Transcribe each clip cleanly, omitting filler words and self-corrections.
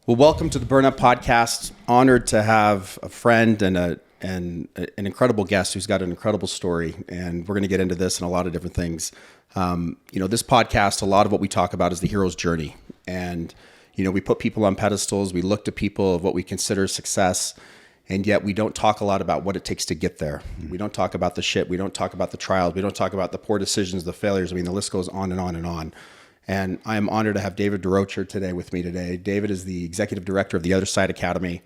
Well, welcome to the Burn Up Podcast. Honored to have a friend and an incredible guest who's got an incredible story, and we're going to get into this and a lot of different things. This podcast, a lot of what we talk about is the hero's journey, and we put people on pedestals. We look to people of what we consider success, and yet we don't talk a lot about what it takes to get there. We don't talk about the shit. We don't talk about the trials. We don't talk about the poor decisions, the failures. I mean, the list goes on and on and on. And I am honored to have David Durocher today with me today. David is the executive director of the Other Side Academy.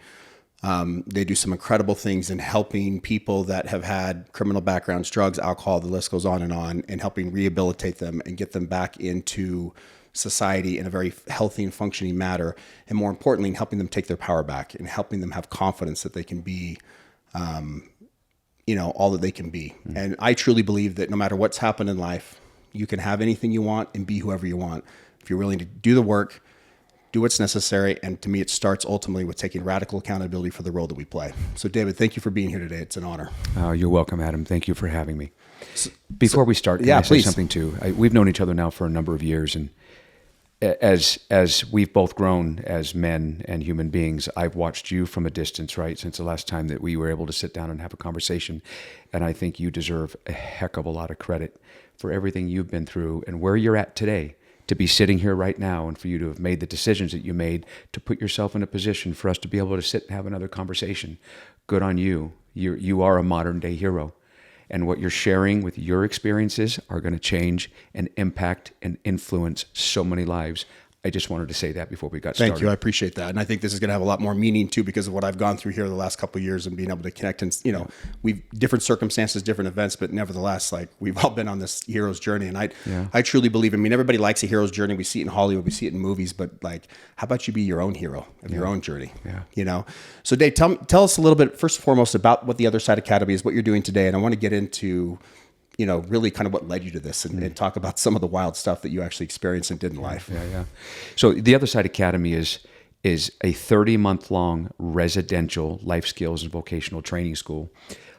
They do some incredible things in helping people that have had criminal backgrounds, drugs, alcohol, the list goes on, and helping rehabilitate them and get them back into society in a very healthy and functioning manner. And more importantly, in helping them take their power back and helping them have confidence that they can be, all that they can be. Mm-hmm. And I truly believe that no matter what's happened in life, you can have anything you want and be whoever you want. If you're willing to do the work, do what's necessary. And to me, it starts ultimately with taking radical accountability for the role that we play. So David, thank you for being here today. It's an honor. You're welcome, Adam. Thank you for having me. Before we start, can I say please. Something too? We've known each other now for a number of years, and as we've both grown as men and human beings, I've watched you from a distance, right, since the last time that we were able to sit down and have a conversation. And I think you deserve a heck of a lot of credit for everything you've been through and where you're at today, to be sitting here right now and for you to have made the decisions that you made to put yourself in a position for us to be able to sit and have another conversation. Good on you. You are a modern day hero. And what you're sharing with your experiences are going to change and impact and influence so many lives. I just wanted to say that before we got started. Thank you. I appreciate that. And I think this is going to have a lot more meaning too, because of what I've gone through here the last couple of years and being able to connect. And, we've different circumstances, different events, but nevertheless, we've all been on this hero's journey. And I truly believe, everybody likes a hero's journey. We see it in Hollywood, we see it in movies, but how about you be your own hero of your own journey? Yeah. So Dave, tell us a little bit, first and foremost, about what the Other Side Academy is, what you're doing today. And I want to get into really kind of what led you to this and talk about some of the wild stuff that you actually experienced and did in life. Yeah. So the Other Side Academy is a 30-month-long residential life skills and vocational training school.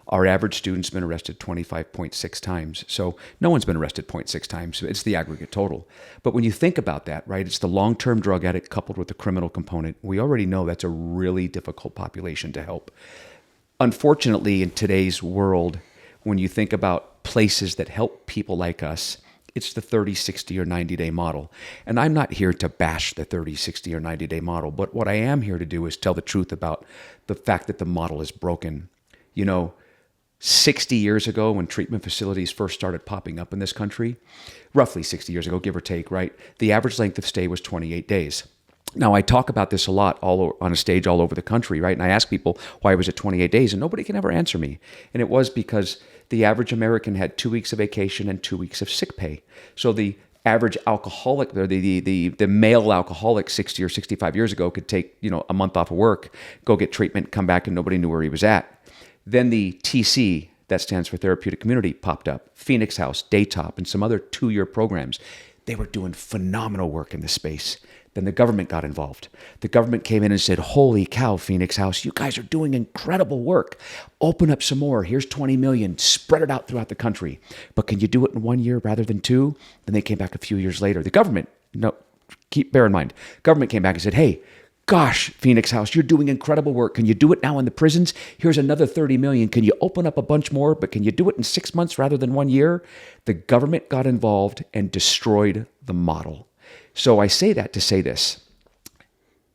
Our average student's been arrested 25.6 times. So no one's been arrested 0.6 times. It's the aggregate total. But when you think about that, right, it's the long-term drug addict coupled with the criminal component. We already know that's a really difficult population to help. Unfortunately, in today's world, when you think about places that help people like us, it's the 30, 60, or 90-day model. And I'm not here to bash the 30, 60, or 90-day model, but what I am here to do is tell the truth about the fact that the model is broken. 60 years ago, when treatment facilities first started popping up in this country, roughly 60 years ago, give or take, right, the average length of stay was 28 days. Now, I talk about this a lot on a stage all over the country, right? And I ask people, why was it 28 days? And nobody can ever answer me. And it was because the average American had 2 weeks of vacation and 2 weeks of sick pay. So the average alcoholic, or the male alcoholic 60 or 65 years ago could take, a month off of work, go get treatment, come back, and nobody knew where he was at. Then the TC, that stands for Therapeutic Community, popped up. Phoenix House, Daytop, and some other 2-year programs. They were doing phenomenal work in this space. Then the government got involved. The government came in and said, holy cow, Phoenix House, you guys are doing incredible work. Open up some more. Here's 20 million. Spread it out throughout the country. But can you do it in 1 year rather than 2? Then they came back a few years later. The government, bear in mind, government came back and said, hey, gosh, Phoenix House, you're doing incredible work. Can you do it now in the prisons? Here's another 30 million. Can you open up a bunch more? But can you do it in 6 months rather than 1 year? The government got involved and destroyed the model. So I say that to say this.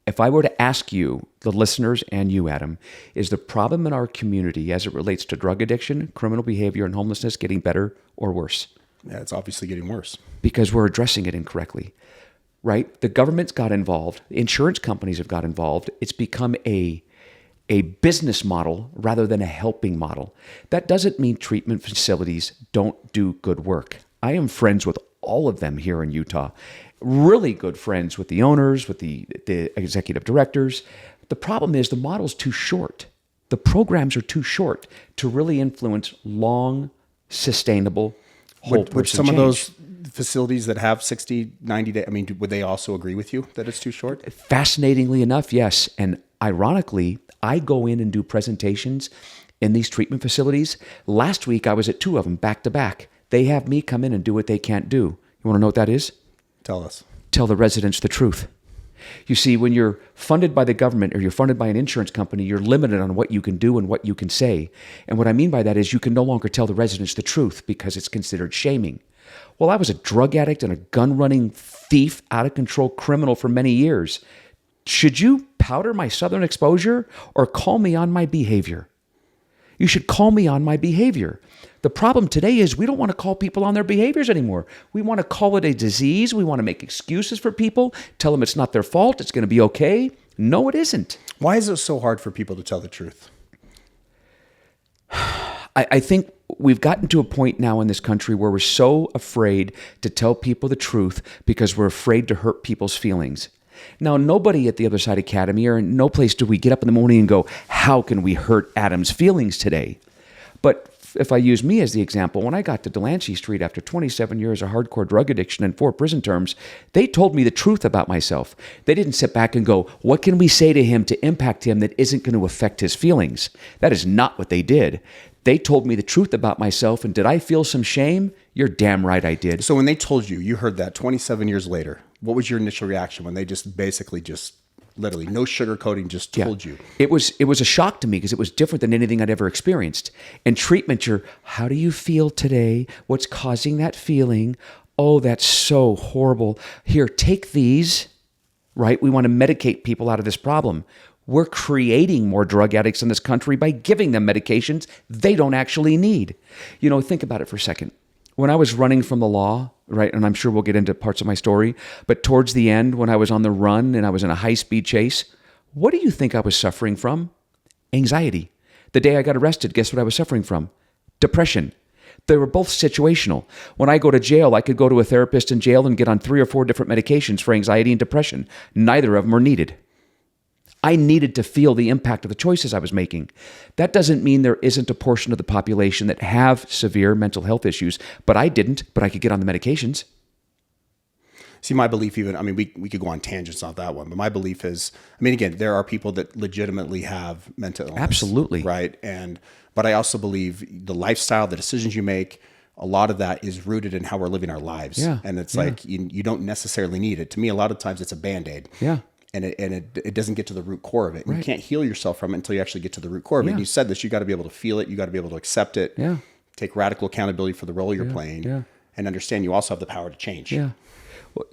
If I were to ask you, the listeners, and you, Adam, is the problem in our community as it relates to drug addiction, criminal behavior, and homelessness getting better or worse? Yeah, it's obviously getting worse. Because we're addressing it incorrectly, right? The government's got involved. Insurance companies have got involved. It's become a business model rather than a helping model. That doesn't mean treatment facilities don't do good work. I am friends with all of them here in Utah. Really good friends with the owners, with the executive directors. The problem is the model's too short. The programs are too short to really influence long, sustainable, whole person Would some change. of those facilities that have 60, 90 days, would they also agree with you that it's too short? Fascinatingly enough, yes. And ironically, I go in and do presentations in these treatment facilities. Last week, I was at 2 of them back to back. They have me come in and do what they can't do. You want to know what that is? Tell us. Tell the residents the truth. You see, when you're funded by the government or you're funded by an insurance company, you're limited on what you can do and what you can say. And what I mean by that is you can no longer tell the residents the truth because it's considered shaming. Well, I was a drug addict and a gun-running thief, out-of-control criminal for many years. Should you powder my Southern exposure or call me on my behavior? You should call me on my behavior. The problem today is we don't want to call people on their behaviors anymore. We want to call it a disease. We want to make excuses for people, tell them it's not their fault, it's going to be okay. No, it isn't. Why is it so hard for people to tell the truth? I think we've gotten to a point now in this country where we're so afraid to tell people the truth because we're afraid to hurt people's feelings. Now, nobody at the Other Side Academy or in no place do we get up in the morning and go, how can we hurt Adam's feelings today? But if I use me as the example, when I got to Delancey Street after 27 years of hardcore drug addiction and 4 prison terms, they told me the truth about myself. They didn't sit back and go, what can we say to him to impact him that isn't going to affect his feelings? That is not what they did. They told me the truth about myself, and did I feel some shame? You're damn right I did. So when they told you, you heard that 27 years later, what was your initial reaction when they just literally no sugarcoating, just told you? It was a shock to me because it was different than anything I'd ever experienced. In treatment, how do you feel today? What's causing that feeling? Oh, that's so horrible. Here, take these, right? We want to medicate people out of this problem. We're creating more drug addicts in this country by giving them medications they don't actually need. Think about it for a second. When I was running from the law, right, and I'm sure we'll get into parts of my story, but towards the end, when I was on the run and I was in a high-speed chase, what do you think I was suffering from? Anxiety. The day I got arrested, guess what I was suffering from? Depression. They were both situational. When I go to jail, I could go to a therapist in jail and get on 3 or 4 different medications for anxiety and depression. Neither of them are needed. I needed to feel the impact of the choices I was making. That doesn't mean there isn't a portion of the population that have severe mental health issues, but I didn't, but I could get on the medications. See, my belief we could go on tangents on that one, but my belief is, again, there are people that legitimately have mental illness. Absolutely. Right. But I also believe the lifestyle, the decisions you make, a lot of that is rooted in how we're living our lives. Yeah. And it's like, you don't necessarily need it. To me, a lot of times it's a Band-Aid. Yeah. And it doesn't get to the root core of it. Right. You can't heal yourself from it until you actually get to the root core of it. And you said this, you got to be able to feel it. You got to be able to accept it. Yeah. Take radical accountability for the role you're playing. Yeah. And understand you also have the power to change. Yeah. Well,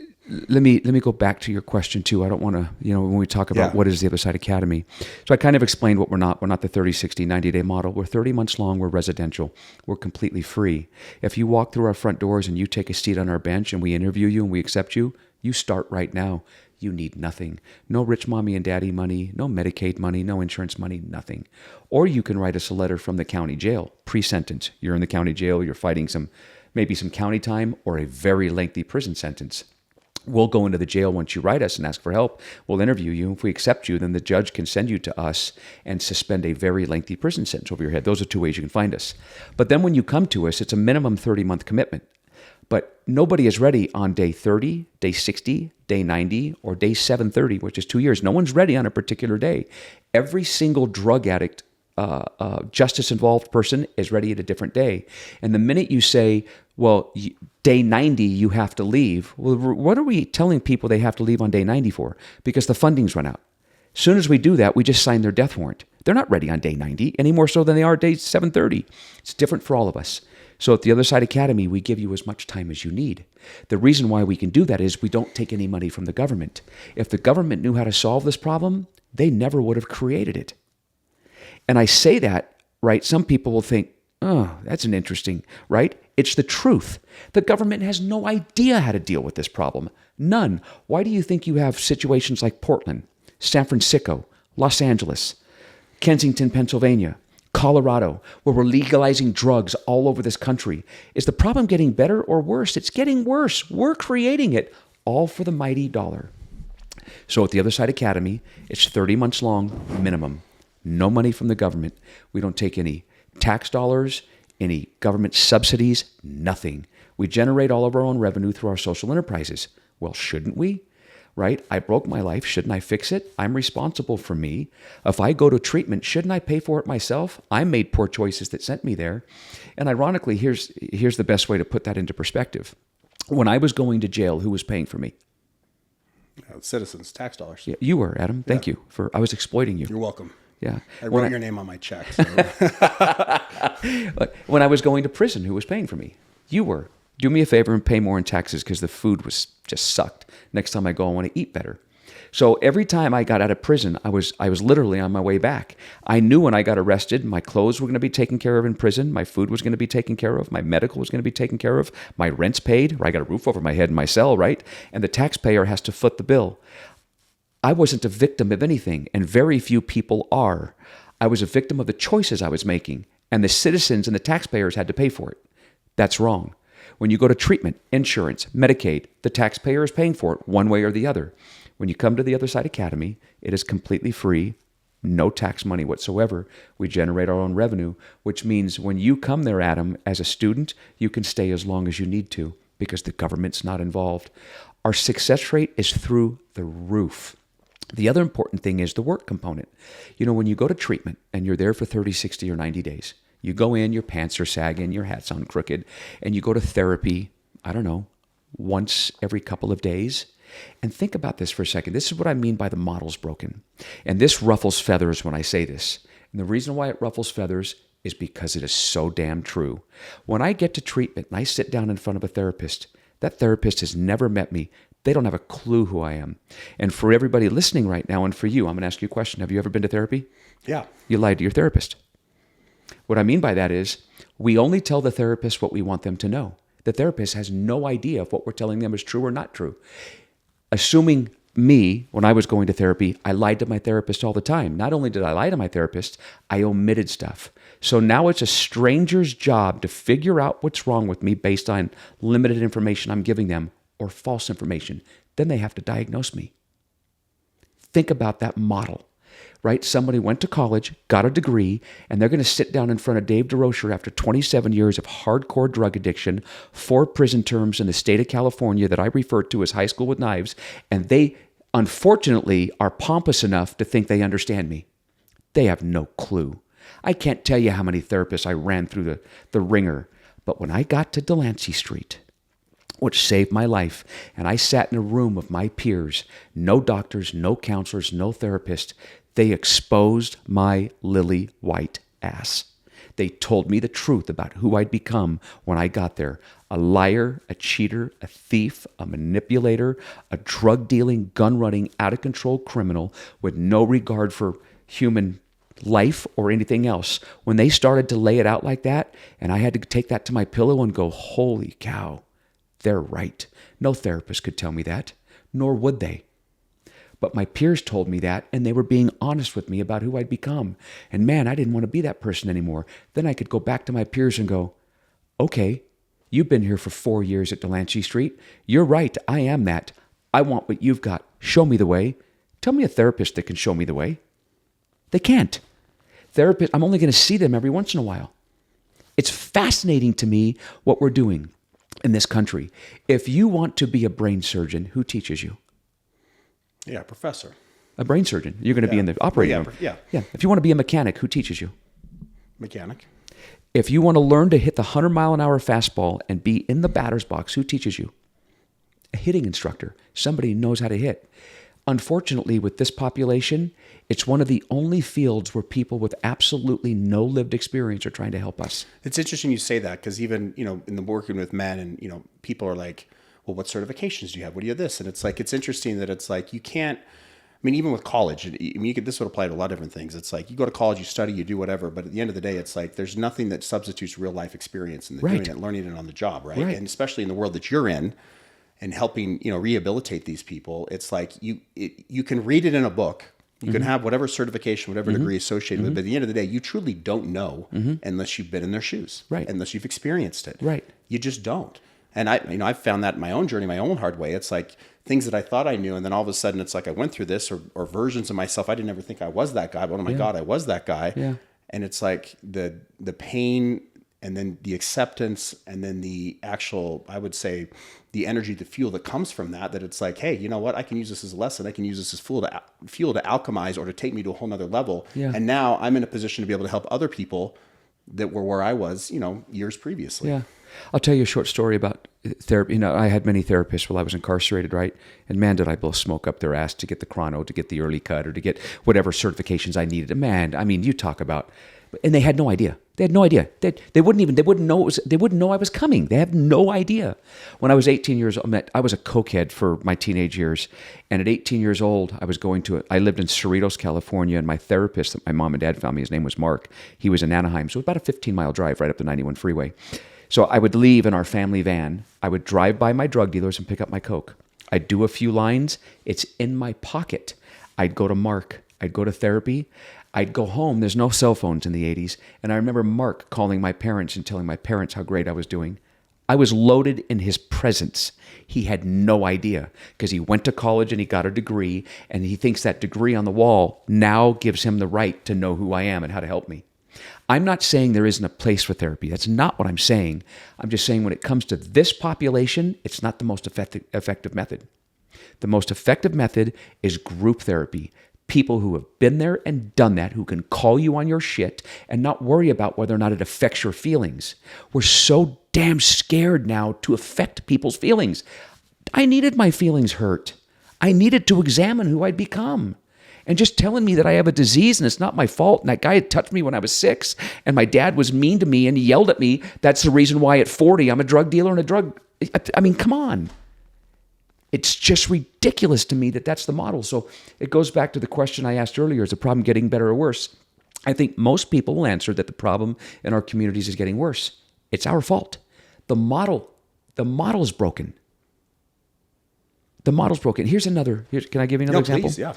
let me go back to your question too. I don't want to, when we talk about what is the Other Side Academy. So I kind of explained what we're not. We're not the 30, 60, 90-day model. We're 30 months long. We're residential. We're completely free. If you walk through our front doors and you take a seat on our bench and we interview you and we accept you, you start right now. You need nothing. No rich mommy and daddy money, no Medicaid money, no insurance money, nothing. Or you can write us a letter from the county jail, pre-sentence. You're in the county jail, you're fighting maybe some county time or a very lengthy prison sentence. We'll go into the jail once you write us and ask for help. We'll interview you. If we accept you, then the judge can send you to us and suspend a very lengthy prison sentence over your head. Those are 2 ways you can find us. But then when you come to us, it's a minimum 30-month commitment. But nobody is ready on day 30, day 60, day 90, or day 730, which is 2 years. No one's ready on a particular day. Every single drug addict, justice-involved person is ready at a different day. And the minute you say, well, day 90, you have to leave, well, what are we telling people they have to leave on day 90 for? Because the funding's run out. As soon as we do that, we just sign their death warrant. They're not ready on day 90 any more so than they are day 730. It's different for all of us. So at the Other Side Academy, we give you as much time as you need. The reason why we can do that is we don't take any money from the government. If the government knew how to solve this problem, they never would have created it. And I say that, right? Some people will think, oh, that's an interesting, right? It's the truth. The government has no idea how to deal with this problem. None. Why do you think you have situations like Portland, San Francisco, Los Angeles, Kensington, Pennsylvania, Colorado, where we're legalizing drugs all over this country? Is the problem getting better or worse? It's getting worse. We're creating it, all for the mighty dollar. So at the Other Side Academy, it's 30 months long, minimum. No money from the government. We don't take any tax dollars, any government subsidies, nothing. We generate all of our own revenue through our social enterprises. Well, shouldn't we? Right? I broke my life. Shouldn't I fix it? I'm responsible for me. If I go to treatment, shouldn't I pay for it myself? I made poor choices that sent me there. And ironically, here's the best way to put that into perspective. When I was going to jail, who was paying for me? Citizens, tax dollars. Yeah, you were, Adam. Thank you for. I was exploiting you. You're welcome. Yeah. I wrote your name on my check. So. When I was going to prison, who was paying for me? You were. Do me a favor and pay more in taxes because the food was just sucked. Next time I go, I want to eat better. So every time I got out of prison, I was literally on my way back. I knew when I got arrested, my clothes were going to be taken care of in prison. My food was going to be taken care of. My medical was going to be taken care of. My rent's paid, or I got a roof over my head in my cell, right? And the taxpayer has to foot the bill. I wasn't a victim of anything, and very few people are. I was a victim of the choices I was making, and the citizens and the taxpayers had to pay for it. That's wrong. When you go to treatment, insurance, Medicaid, the taxpayer is paying for it one way or the other. When you come to the Other Side Academy, it is completely free, no tax money whatsoever. We generate our own revenue, which means when you come there, Adam, as a student, you can stay as long as you need to because the government's not involved. Our success rate is through the roof. The other important thing is the work component. You know, when you go to treatment and you're there for 30, 60, or 90 days, you go in, your pants are sagging, your hat's on crooked, and you go to therapy, I don't know, once every couple of days. And think about this for a second. This is what I mean by the model's broken. And this ruffles feathers when I say this. And the reason why it ruffles feathers is because it is so damn true. When I get to treatment and I sit down in front of a therapist, that therapist has never met me. They don't have a clue who I am. And for everybody listening right now, and for you, I'm going to ask you a question. Have you ever been to therapy? Yeah. You lied to your therapist. What I mean by that is we only tell the therapist what we want them to know. The therapist has no idea if what we're telling them is true or not true. Assuming me, when I was going to therapy, I lied to my therapist all the time. Not only did I lie to my therapist, I omitted stuff. So now it's a stranger's job to figure out what's wrong with me based on limited information I'm giving them or false information. Then they have to diagnose me. Think about that model, right? Somebody went to college, got a degree, and they're going to sit down in front of Dave Durocher after 27 years of hardcore drug addiction, 4 prison terms in the state of California that I refer to as high school with knives, and they, unfortunately, are pompous enough to think they understand me. They have no clue. I can't tell you how many therapists I ran through the ringer, but when I got to Delancey Street, which saved my life, and I sat in a room of my peers, no doctors, no counselors, no therapists, they exposed my lily white ass. They told me the truth about who I'd become when I got there. A liar, a cheater, a thief, a manipulator, a drug-dealing, gun-running, out-of-control criminal with no regard for human life or anything else. When they started to lay it out like that, and I had to take that to my pillow and go, holy cow, they're right. No therapist could tell me that, nor would they. But my peers told me that, and they were being honest with me about who I'd become. And man, I didn't want to be that person anymore. Then I could go back to my peers and go, okay, you've been here for 4 years at Delancey Street. You're right, I am that. I want what you've got. Show me the way. Tell me a therapist that can show me the way. They can't. Therapists, I'm only going to see them every once in a while. It's fascinating to me what we're doing in this country. If you want to be a brain surgeon, who teaches you? Yeah, professor. A brain surgeon. You're going to be in the operating room. Yeah. If you want to be a mechanic, who teaches you? Mechanic. If you want to learn to hit the 100-mile-an-hour fastball and be in the batter's box, who teaches you? A hitting instructor. Somebody who knows how to hit. Unfortunately, with this population, it's one of the only fields where people with absolutely no lived experience are trying to help us. It's interesting you say that because even, in the working with men and, people are like, well, what certifications do you have? What do you have this? And it's like, it's interesting that it's like, you can't, even with college, this would apply to a lot of different things. It's like, you go to college, you study, you do whatever. But at the end of the day, it's like, there's nothing that substitutes real life experience and doing it, learning it on the job. Right. And especially in the world that you're in and helping, rehabilitate these people. It's like you can read it in a book. You can have whatever certification, whatever degree associated with it. But at the end of the day, you truly don't know unless you've been in their shoes, unless you've experienced it. You just don't. And I've found that in my own journey, my own hard way. It's like things that I thought I knew. And then all of a sudden it's like I went through this or versions of myself. I didn't ever think I was that guy. But oh my God, I was that guy. Yeah. And it's like the pain and then the acceptance and then the actual, I would say, the energy, the fuel that comes from that it's like, hey, you know what? I can use this as a lesson. I can use this as fuel to alchemize or to take me to a whole nother level. Yeah. And now I'm in a position to be able to help other people that were where I was, years previously. Yeah. I'll tell you a short story about therapy. I had many therapists while I was incarcerated, right? And man, did I blow smoke up their ass to get the chrono, to get the early cut, or to get whatever certifications I needed. Man, I mean, you talk about, and they had no idea. They had no idea. They wouldn't know they wouldn't know I was coming. They have no idea. When I was 18 years old, I was a cokehead for my teenage years. And at 18 years old, I lived in Cerritos, California, and my therapist that my mom and dad found me, his name was Mark. He was in Anaheim. So it was about a 15-mile drive right up the 91 freeway. So I would leave in our family van. I would drive by my drug dealers and pick up my coke. I'd do a few lines. It's in my pocket. I'd go to Mark. I'd go to therapy. I'd go home. There's no cell phones in the 80s. And I remember Mark calling my parents and telling my parents how great I was doing. I was loaded in his presence. He had no idea because he went to college and he got a degree, and he thinks that degree on the wall now gives him the right to know who I am and how to help me. I'm not saying there isn't a place for therapy. That's not what I'm saying. I'm just saying when it comes to this population, it's not the most effective method. The most effective method is group therapy. People who have been there and done that, who can call you on your shit and not worry about whether or not it affects your feelings. We're so damn scared now to affect people's feelings. I needed my feelings hurt. I needed to examine who I'd become. And just telling me that I have a disease and it's not my fault, and that guy had touched me when I was 6, and my dad was mean to me and he yelled at me, that's the reason why at 40 I'm a drug dealer and I mean, come on. It's just ridiculous to me that that's the model. So it goes back to the question I asked earlier, is the problem getting better or worse? I think most people will answer that the problem in our communities is getting worse. It's our fault. The model's broken. The model's broken. Can I give you another example? Please, yeah.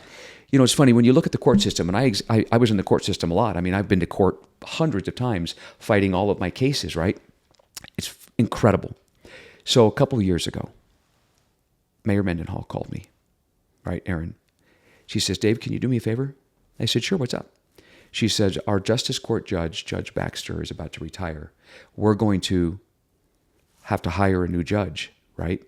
It's funny, when you look at the court system, and I was in the court system a lot. I mean, I've been to court hundreds of times fighting all of my cases, right? It's incredible. So a couple of years ago, Mayor Mendenhall called me, right, Aaron? She says, Dave, can you do me a favor? I said, sure, what's up? She says, our Justice Court judge, Judge Baxter, is about to retire. We're going to have to hire a new judge, right?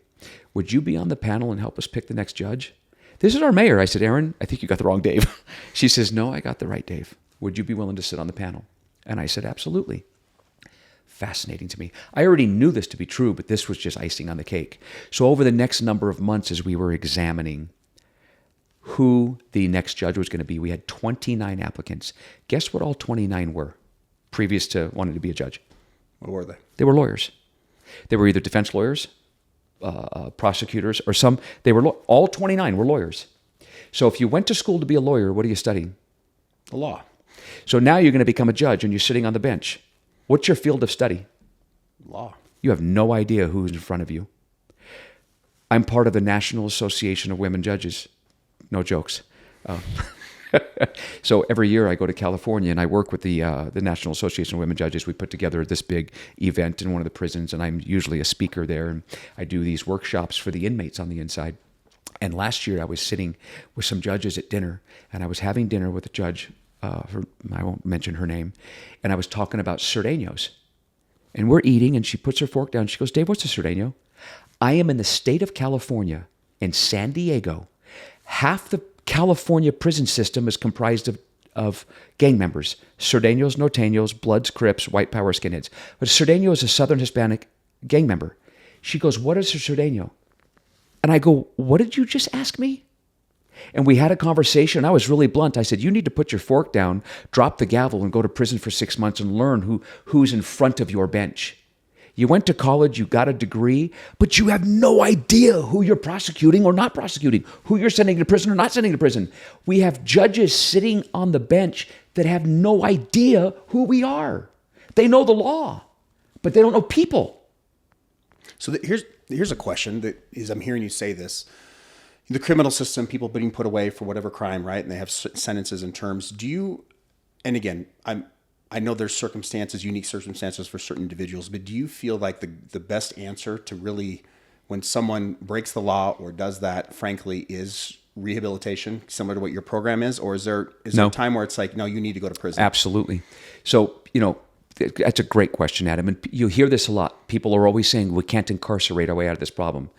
Would you be on the panel and help us pick the next judge? This is our mayor. I said, Aaron, I think you got the wrong Dave. She says, no, I got the right Dave. Would you be willing to sit on the panel? And I said, absolutely. Fascinating to me. I already knew this to be true, but this was just icing on the cake. So over the next number of months, as we were examining who the next judge was going to be, we had 29 applicants. Guess what all 29 were previous to wanting to be a judge? What were they? They were lawyers. They were either defense lawyers, prosecutors, or all 29 were lawyers. So if you went to school to be a lawyer, what are you studying? The law. So now you're going to become a judge and you're sitting on the bench. What's your field of study? Law. You have no idea who's in front of you. I'm part of the National Association of Women Judges. No jokes. So every year I go to California and I work with the National Association of Women Judges. We put together this big event in one of the prisons, and I'm usually a speaker there. And I do these workshops for the inmates on the inside. And last year I was sitting with some judges at dinner, and I was having dinner with a judge. I won't mention her name. And I was talking about Cerdaños. And we're eating, and she puts her fork down. She goes, Dave, what's a Cerdaño? I am in the state of California, in San Diego. Half the California prison system is comprised of gang members. Cerdaños, Norteños, Bloods, Crips, White Power skinheads. But a Cerdaño is a Southern Hispanic gang member. She goes, what is a Cerdaño? And I go, what did you just ask me? And we had a conversation. I was really blunt. I said, you need to put your fork down, drop the gavel, and go to prison for 6 months and learn who's in front of your bench. You went to college, you got a degree, but you have no idea who you're prosecuting or not prosecuting, who you're sending to prison or not sending to prison. We have judges sitting on the bench that have no idea who we are. They know the law, but they don't know people. So here's a question that is, I'm hearing you say this. The criminal system, people being put away for whatever crime, right? And they have sentences and terms. And again, I know there's unique circumstances for certain individuals, but do you feel like the best answer to really, when someone breaks the law or does that, frankly, is rehabilitation, similar to what your program is? Or is there a time where it's like, no, you need to go to prison? Absolutely. So, that's a great question, Adam. And you hear this a lot. People are always saying, we can't incarcerate our way out of this problem.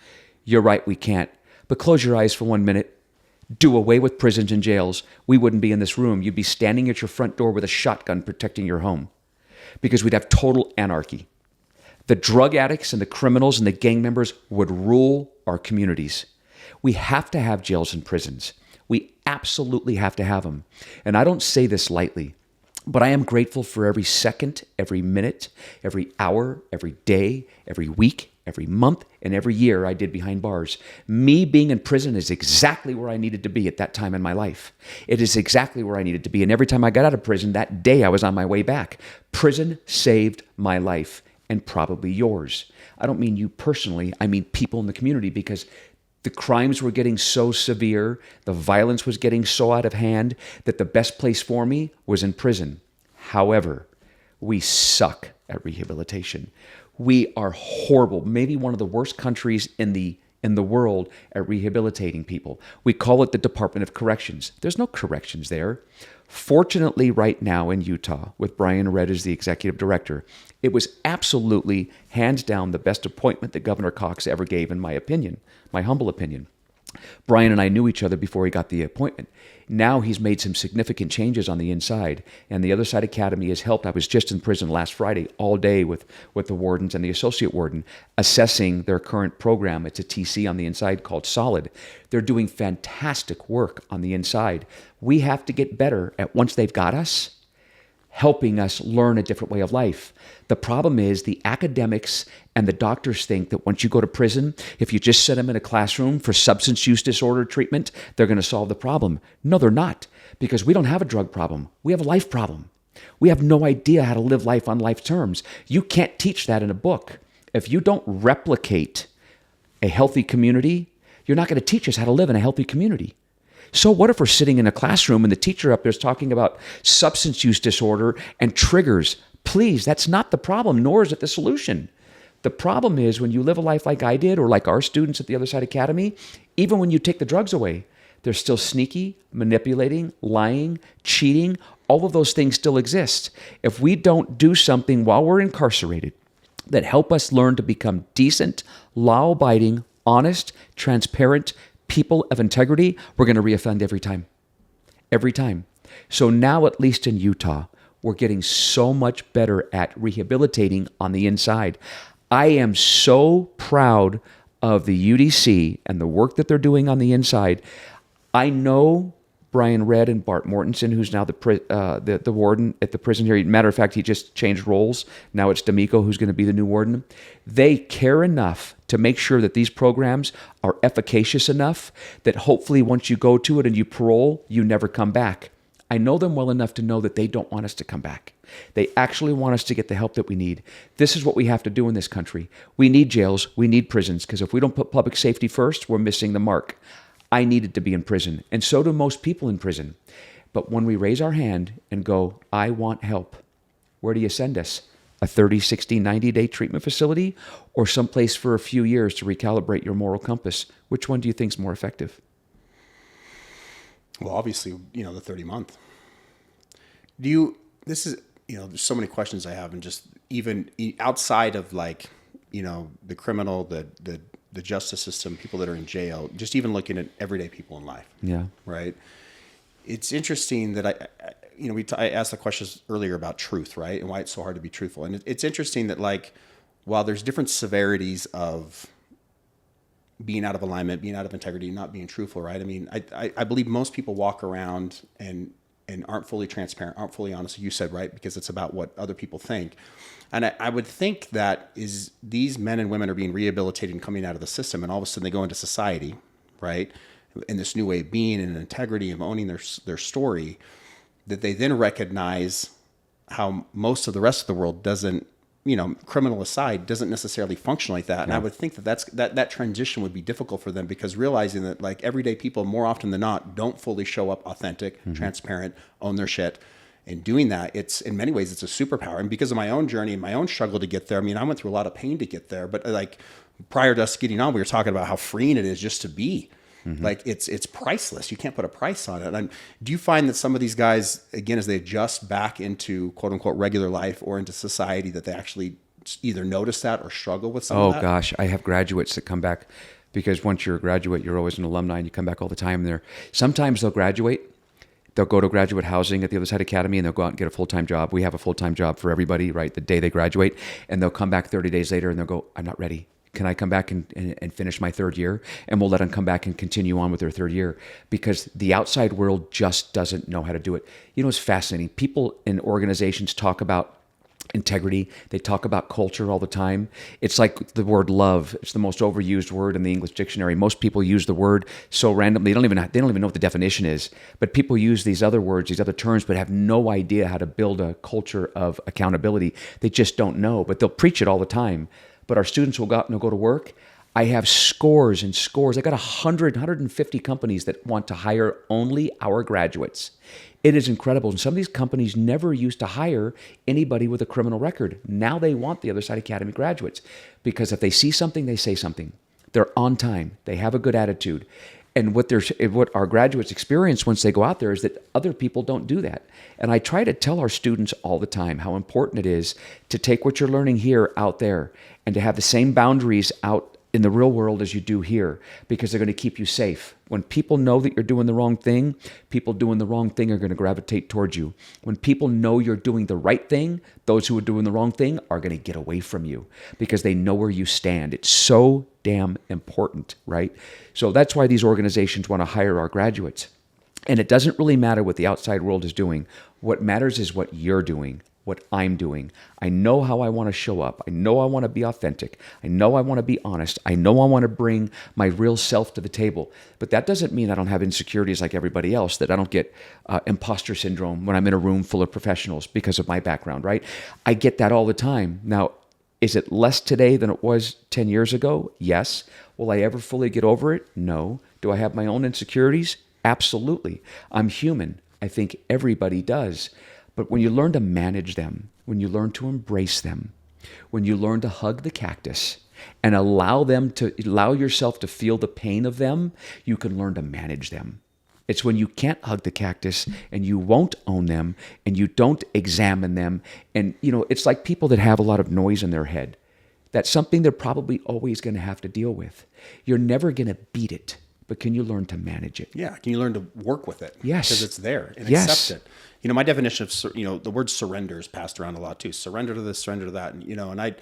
You're right, we can't. But close your eyes for 1 minute. Do away with prisons and jails. We wouldn't be in this room. You'd be standing at your front door with a shotgun protecting your home, because we'd have total anarchy. The drug addicts and the criminals and the gang members would rule our communities. We have to have jails and prisons. We absolutely have to have them. And I don't say this lightly, but I am grateful for every second, every minute, every hour, every day, every week, every month, and every year I did behind bars. Me being in prison is exactly where I needed to be at that time in my life. It is exactly where I needed to be. And every time I got out of prison, that day I was on my way back. Prison saved my life and probably yours. I don't mean you personally. I mean people in the community, because the crimes were getting so severe, the violence was getting so out of hand that the best place for me was in prison. However, we suck at rehabilitation. We are horrible, maybe one of the worst countries in the world at rehabilitating people. We call it the Department of Corrections. There's no corrections there. Fortunately, right now in Utah, with Brian Redd as the executive director, it was absolutely, hands down, the best appointment that Governor Cox ever gave, in my opinion, my humble opinion. Brian and I knew each other before he got the appointment. Now he's made some significant changes on the inside, and the Other Side Academy has helped. I was just in prison last Friday all day with the wardens and the associate warden assessing their current program. It's a TC on the inside called Solid. They're doing fantastic work on the inside. We have to get better at, once they've got us, helping us learn a different way of life. The problem is the academics and the doctors think that once you go to prison, if you just set them in a classroom for substance use disorder treatment, they're going to solve the problem. No, they're not, because we don't have a drug problem. We have a life problem. We have no idea how to live life on life terms. You can't teach that in a book. If you don't replicate a healthy community, you're not going to teach us how to live in a healthy community. So what if we're sitting in a classroom and the teacher up there is talking about substance use disorder and triggers? Please, that's not the problem, nor is it the solution. The problem is when you live a life like I did, or like our students at the Other Side Academy, even when you take the drugs away, they're still sneaky, manipulating, lying, cheating. All of those things still exist. If we don't do something while we're incarcerated that help us learn to become decent, law-abiding, honest, transparent people of integrity, we're going to reoffend every time. Every time. So now, at least in Utah, we're getting so much better at rehabilitating on the inside. I am so proud of the UDC and the work that they're doing on the inside. I know Brian Redd and Bart Mortensen, who's now the warden at the prison here. Matter of fact, he just changed roles. Now it's D'Amico who's going to be the new warden. They care enough to make sure that these programs are efficacious enough that hopefully once you go to it and you parole, you never come back. I know them well enough to know that they don't want us to come back. They actually want us to get the help that we need. This is what we have to do in this country. We need jails. We need prisons, because if we don't put public safety first, we're missing the mark. I needed to be in prison, and so do most people in prison. But when we raise our hand and go, I want help, where do you send us? A 30, 60, 90-day treatment facility, or someplace for a few years to recalibrate your moral compass? Which one do you think is more effective? Well, obviously, the 30-month. There's so many questions I have, and just even outside of the criminal, the justice system, people that are in jail, just even looking at everyday people in life. Yeah. Right. It's interesting that I asked the questions earlier about truth, right? And why it's so hard to be truthful. And it's interesting that while there's different severities of being out of alignment, being out of integrity, not being truthful, right? I mean, I believe most people walk around and aren't fully transparent, aren't fully honest. You said, right? Because it's about what other people think. And I would think that is these men and women are being rehabilitated and coming out of the system, and all of a sudden they go into society, right? In this new way of being and integrity of owning their story, that they then recognize how most of the rest of the world doesn't, criminal aside, doesn't necessarily function like that. Yeah. And I would think that transition would be difficult for them, because realizing that everyday people more often than not don't fully show up authentic, transparent, own their shit. And doing that, it's in many ways, it's a superpower. And because of my own journey and my own struggle to get there, I mean, I went through a lot of pain to get there, but prior to us getting on, we were talking about how freeing it is just to be. It's priceless. You can't put a price on it. And do you find that some of these guys, again, as they adjust back into quote unquote regular life or into society, that they actually either notice that or struggle with some of that? Oh gosh, I have graduates that come back, because once you're a graduate, you're always an alumni and you come back all the time there. Sometimes they'll graduate, They'll go to graduate housing at the other side academy and they'll go out and get a full-time job. We have a full-time job for everybody, right, the day they graduate. And they'll come back 30 days later and they'll go, I'm not ready. Can I come back and finish my third year? And we'll let them come back and continue on with their third year, because the outside world just doesn't know how to do it. You know, it's fascinating. People in organizations talk about integrity. They talk about culture all the time. It's like the word love. It's the most overused word in the English dictionary. Most people use the word so randomly. They don't even know what the definition is. But people use these other words, these other terms, but have no idea how to build a culture of accountability. They just don't know, but they'll preach it all the time. But our students will go out and they'll go to work. I have scores and scores. I got 150 companies that want to hire only our graduates. It is incredible. And some of these companies never used to hire anybody with a criminal record. Now they want the other side academy graduates, because if they see something, they say something. They're on time. They have a good attitude. And what our graduates experience once they go out there is that other people don't do that. And I try to tell our students all the time how important it is to take what you're learning here out there and to have the same boundaries out in the real world as you do here, because they're going to keep you safe. When people know that you're doing the wrong thing, people doing the wrong thing are going to gravitate towards you. When people know you're doing the right thing, those who are doing the wrong thing are going to get away from you because they know where you stand. It's so damn important, right? So that's why these organizations want to hire our graduates. And it doesn't really matter what the outside world is doing. What matters is what you're doing, what I'm doing. I know how I want to show up. I know I want to be authentic. I know I want to be honest. I know I want to bring my real self to the table. But that doesn't mean I don't have insecurities like everybody else, that I don't get imposter syndrome when I'm in a room full of professionals because of my background, right? I get that all the time. Now, is it less today than it was 10 years ago? Yes. Will I ever fully get over it? No. Do I have my own insecurities? Absolutely. I'm human. I think everybody does. But when you learn to manage them, when you learn to embrace them, when you learn to hug the cactus and allow yourself to feel the pain of them, you can learn to manage them. It's when you can't hug the cactus and you won't own them and you don't examine them. And, it's like people that have a lot of noise in their head. That's something they're probably always going to have to deal with. You're never going to beat it, but can you learn to manage it? Yeah. Can you learn to work with it? Yes. Because it's there, and Yes. accept it. My definition of, the word surrender is passed around a lot too. Surrender to this, surrender to that. And,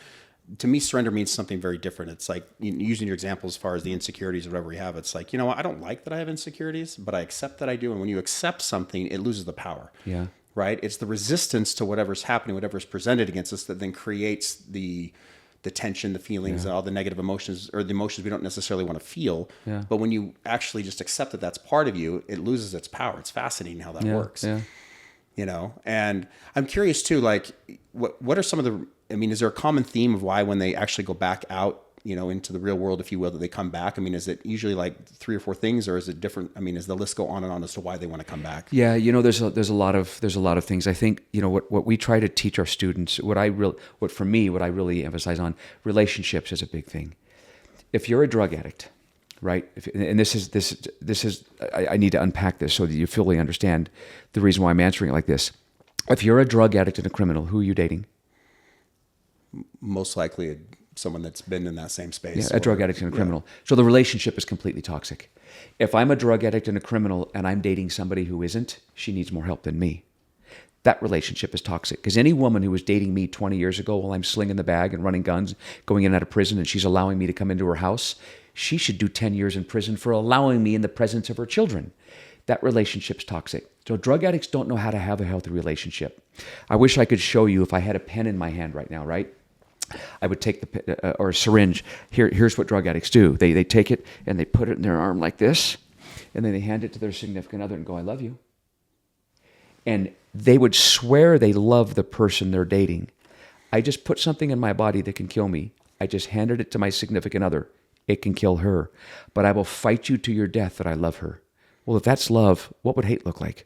to me, surrender means something very different. It's like, using your example as far as the insecurities or whatever we have, it's like, I don't like that I have insecurities, but I accept that I do. And when you accept something, it loses the power. Yeah. Right? It's the resistance to whatever's happening, whatever's presented against us, that then creates the tension, the feelings, all the negative emotions, or the emotions we don't necessarily want to feel. Yeah. But when you actually just accept that that's part of you, it loses its power. It's fascinating how that works. Yeah. And I'm curious too, like, what are some of the, is there a common theme of why when they actually go back out, into the real world, if you will, that they come back? Is it usually like 3 or 4 things, or is it different? Does the list go on and on as to why they want to come back? Yeah. There's a lot of things. I think, what we try to teach our students, what I really emphasize on, relationships is a big thing. If you're a drug addict, right? And this is, I need to unpack this so that you fully understand the reason why I'm answering it like this. If you're a drug addict and a criminal, who are you dating? Most likely someone that's been in that same space. Yeah, a drug addict and a criminal. So the relationship is completely toxic. If I'm a drug addict and a criminal and I'm dating somebody who isn't, she needs more help than me. That relationship is toxic. Because any woman who was dating me 20 years ago while I'm slinging the bag and running guns, going in and out of prison, and she's allowing me to come into her house, she should do 10 years in prison for allowing me in the presence of her children. That relationship's toxic. So drug addicts don't know how to have a healthy relationship. I wish I could show you, if I had a pen in my hand right now, right? I would take or a syringe. Here's what drug addicts do. They take it and they put it in their arm like this, and then they hand it to their significant other and go, I love you. And they would swear they love the person they're dating. I just put something in my body that can kill me. I just handed it to my significant other. It can kill her. But I will fight you to your death that I love her. Well, if that's love, what would hate look like?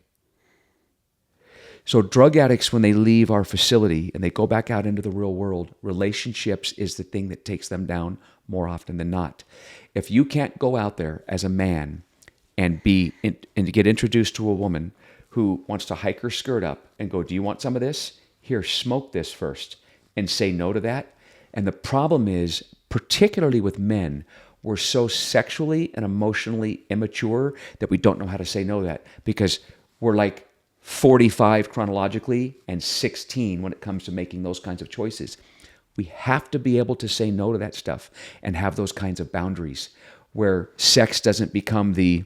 So drug addicts, when they leave our facility and they go back out into the real world, relationships is the thing that takes them down more often than not. If you can't go out there as a man and get introduced to a woman who wants to hike her skirt up and go, do you want some of this? Here, smoke this first, and say no to that. And the problem is, particularly with men, we're so sexually and emotionally immature that we don't know how to say no to that. Because We're like 45 chronologically and 16 when it comes to making those kinds of choices. We have to be able to say no to that stuff and have those kinds of boundaries where sex doesn't become the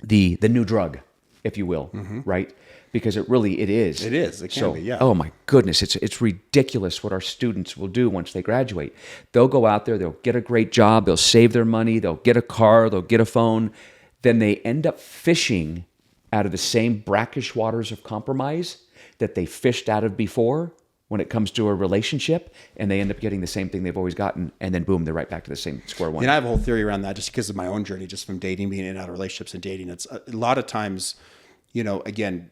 new drug, if you will, right? Because it is. It is. It can be, yeah. Oh my goodness, it's ridiculous what our students will do once they graduate. They'll go out there, they'll get a great job, they'll save their money, they'll get a car, they'll get a phone. Then they end up fishing out of the same brackish waters of compromise that they fished out of before when it comes to a relationship, and they end up getting the same thing they've always gotten, and then boom, they're right back to the same square one. And I have a whole theory around that just because of my own journey, just from dating, being in and out of relationships and dating. It's a lot of times, again,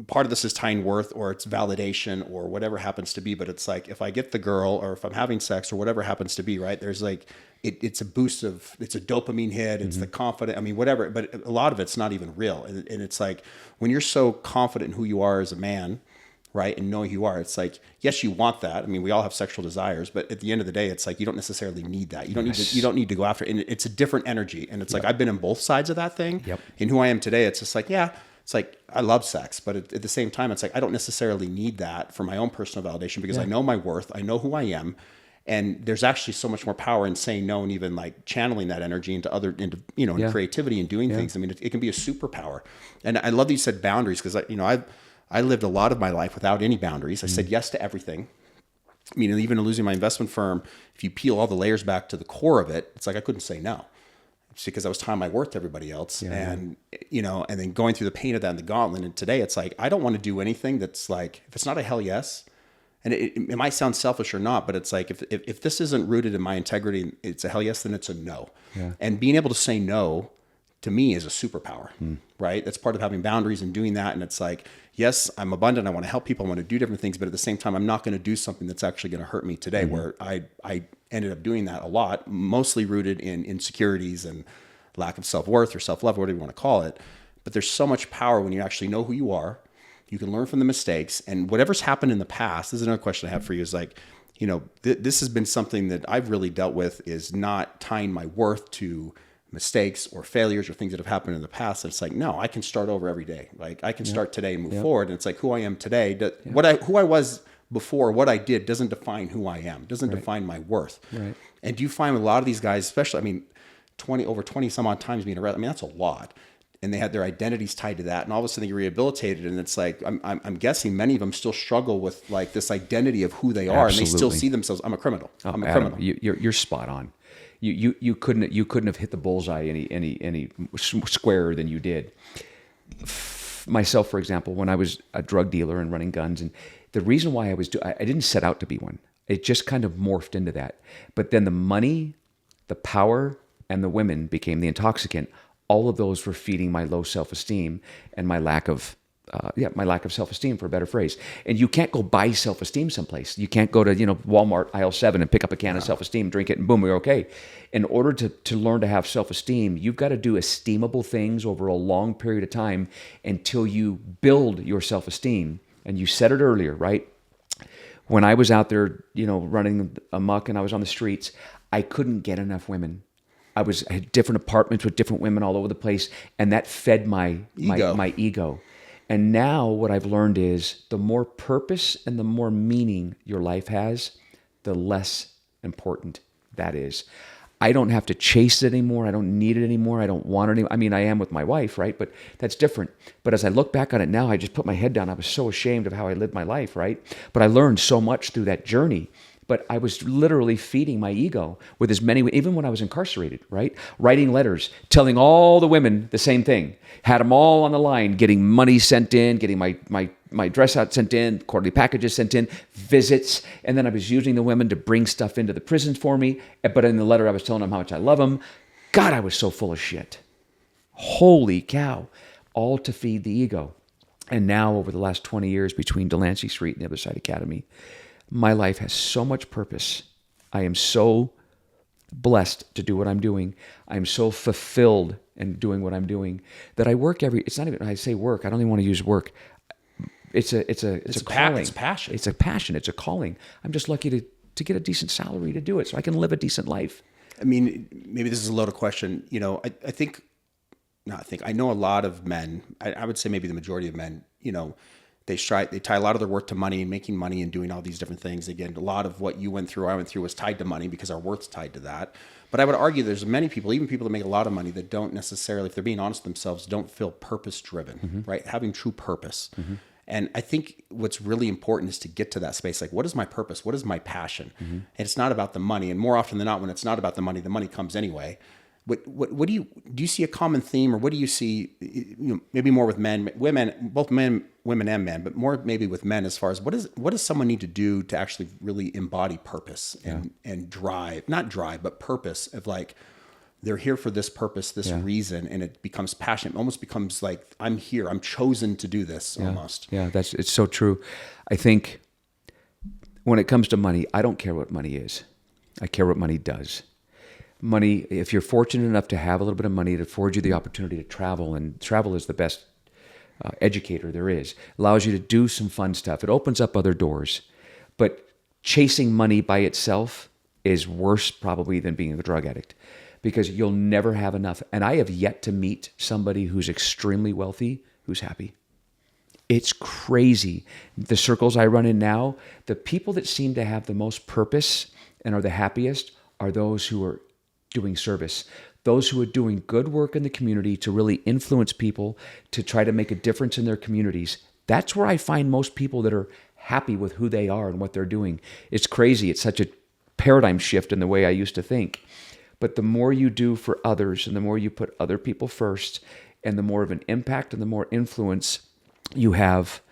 part of this is tying worth or it's validation or whatever happens to be. But it's like, if I get the girl or if I'm having sex or whatever happens to be, right, there's like, it's a boost it's a dopamine hit. It's the confident, whatever, but a lot of it's not even real. And it's like, when you're so confident in who you are as a man, right, and knowing who you are, it's like, yes, you want that. We all have sexual desires, but at the end of the day, it's like, you don't necessarily need that. You don't need to go after it. And it's a different energy. And it's like, I've been in both sides of that thing. In who I am today, it's just like, yeah, it's like, I love sex, but at the same time, it's like, I don't necessarily need that for my own personal validation because I know my worth, I know who I am. And there's actually so much more power in saying no and even like channeling that energy into in creativity and doing things. It can be a superpower. And I love that you said boundaries, because I lived a lot of my life without any boundaries. I said yes to everything. Even losing my investment firm, if you peel all the layers back to the core of it, it's like I couldn't say no. It's because I was tying my worth to everybody else. And then going through the pain of that in the gauntlet. And today it's like, I don't want to do anything that's like, if it's not a hell yes, and it might sound selfish or not, but it's like, if this isn't rooted in my integrity, it's a hell yes, then it's a no. And being able to say no, to me, is a superpower, right? That's part of having boundaries and doing that. And it's like, yes, I'm abundant. I want to help people. I want to do different things. But at the same time, I'm not going to do something that's actually going to hurt me today, where I ended up doing that a lot, mostly rooted in insecurities and lack of self-worth or self-love, whatever you want to call it. But there's so much power when you actually know who you are. You can learn from the mistakes, and whatever's happened in the past. This is another question I have for you, is like, this has been something that I've really dealt with, is not tying my worth to mistakes or failures or things that have happened in the past. And it's like, no, I can start over every day. Like, I can start today and move forward. And it's like, who I am today, who I was before, what I did doesn't define who I am, doesn't define my worth. And do you find with a lot of these guys, especially, 20 some odd times being arrested, that's a lot. And they had their identities tied to that. And all of a sudden they rehabilitated. And it's like, I'm guessing many of them still struggle with like this identity of who they are. Absolutely. And they still see themselves, I'm a criminal. I'm a criminal. You're spot on. You couldn't have hit the bullseye any squarer than you did. Myself, for example, when I was a drug dealer and running guns, and the reason why I didn't set out to be one. It just kind of morphed into that. But then the money, the power, and the women became the intoxicant. All of those were feeding my low self-esteem and my lack of self-esteem, for a better phrase. And you can't go buy self-esteem someplace. You can't go to, Walmart aisle 7 and pick up a can of self-esteem, drink it, and boom, you're okay. In order to learn to have self-esteem, you've got to do esteemable things over a long period of time until you build your self-esteem. And you said it earlier, right? When I was out there, running amok and I was on the streets, I couldn't get enough women. I had different apartments with different women all over the place, and that fed my ego. And now what I've learned is the more purpose and the more meaning your life has, the less important that is. I don't have to chase it anymore. I don't need it anymore. I don't want it anymore. I am with my wife, right? But that's different. But as I look back on it now, I just put my head down. I was so ashamed of how I lived my life, right? But I learned so much through that journey. But I was literally feeding my ego with as many, even when I was incarcerated, right? Writing letters, telling all the women the same thing. Had them all on the line, getting money sent in, getting my dress out sent in, quarterly packages sent in, visits. And then I was using the women to bring stuff into the prisons for me. But in the letter, I was telling them how much I love them. God, I was so full of shit. Holy cow. All to feed the ego. And now over the last 20 years between Delancey Street and the Other Side Academy, my life has so much purpose. I am so blessed to do what I'm doing. I'm so fulfilled in doing what I'm doing that I work it's not even, I say work, I don't even want to use work. It's a calling. It's passion. It's a passion. It's a calling. I'm just lucky to get a decent salary to do it so I can live a decent life. Maybe this is a loaded question. I think not think, I know a lot of men, I would say maybe the majority of men, they tie a lot of their worth to money and making money and doing all these different things. Again, a lot of what you went through, I went through was tied to money because our worth's tied to that. But I would argue there's many people, even people that make a lot of money, that don't necessarily, if they're being honest with themselves, don't feel purpose driven, right? Having true purpose. And I think what's really important is to get to that space. Like, what is my purpose? What is my passion? And it's not about the money. And more often than not, when it's not about the money comes anyway. What do you see a common theme, or what do you see, maybe more with men, women, both men, women and men, but more maybe with men, as far as what does someone need to do to actually really embody purpose and drive, not drive, but purpose of like, they're here for this purpose, this reason, and it becomes passionate. It almost becomes like, I'm here, I'm chosen to do this almost. Yeah, it's so true. I think when it comes to money, I don't care what money is. I care what money does. Money, if you're fortunate enough to have a little bit of money, it affords you the opportunity to travel, and travel is the best educator there is. Allows you to do some fun stuff. It opens up other doors. But chasing money by itself is worse probably than being a drug addict, because you'll never have enough. And I have yet to meet somebody who's extremely wealthy who's happy. It's crazy. The circles I run in now, the people that seem to have the most purpose and are the happiest are those who are doing service, those who are doing good work in the community to really influence people, to try to make a difference in their communities. That's where I find most people that are happy with who they are and what they're doing. It's crazy. It's such a paradigm shift in the way I used to think. But the more you do for others and the more you put other people first, and the more of an impact and the more influence you have,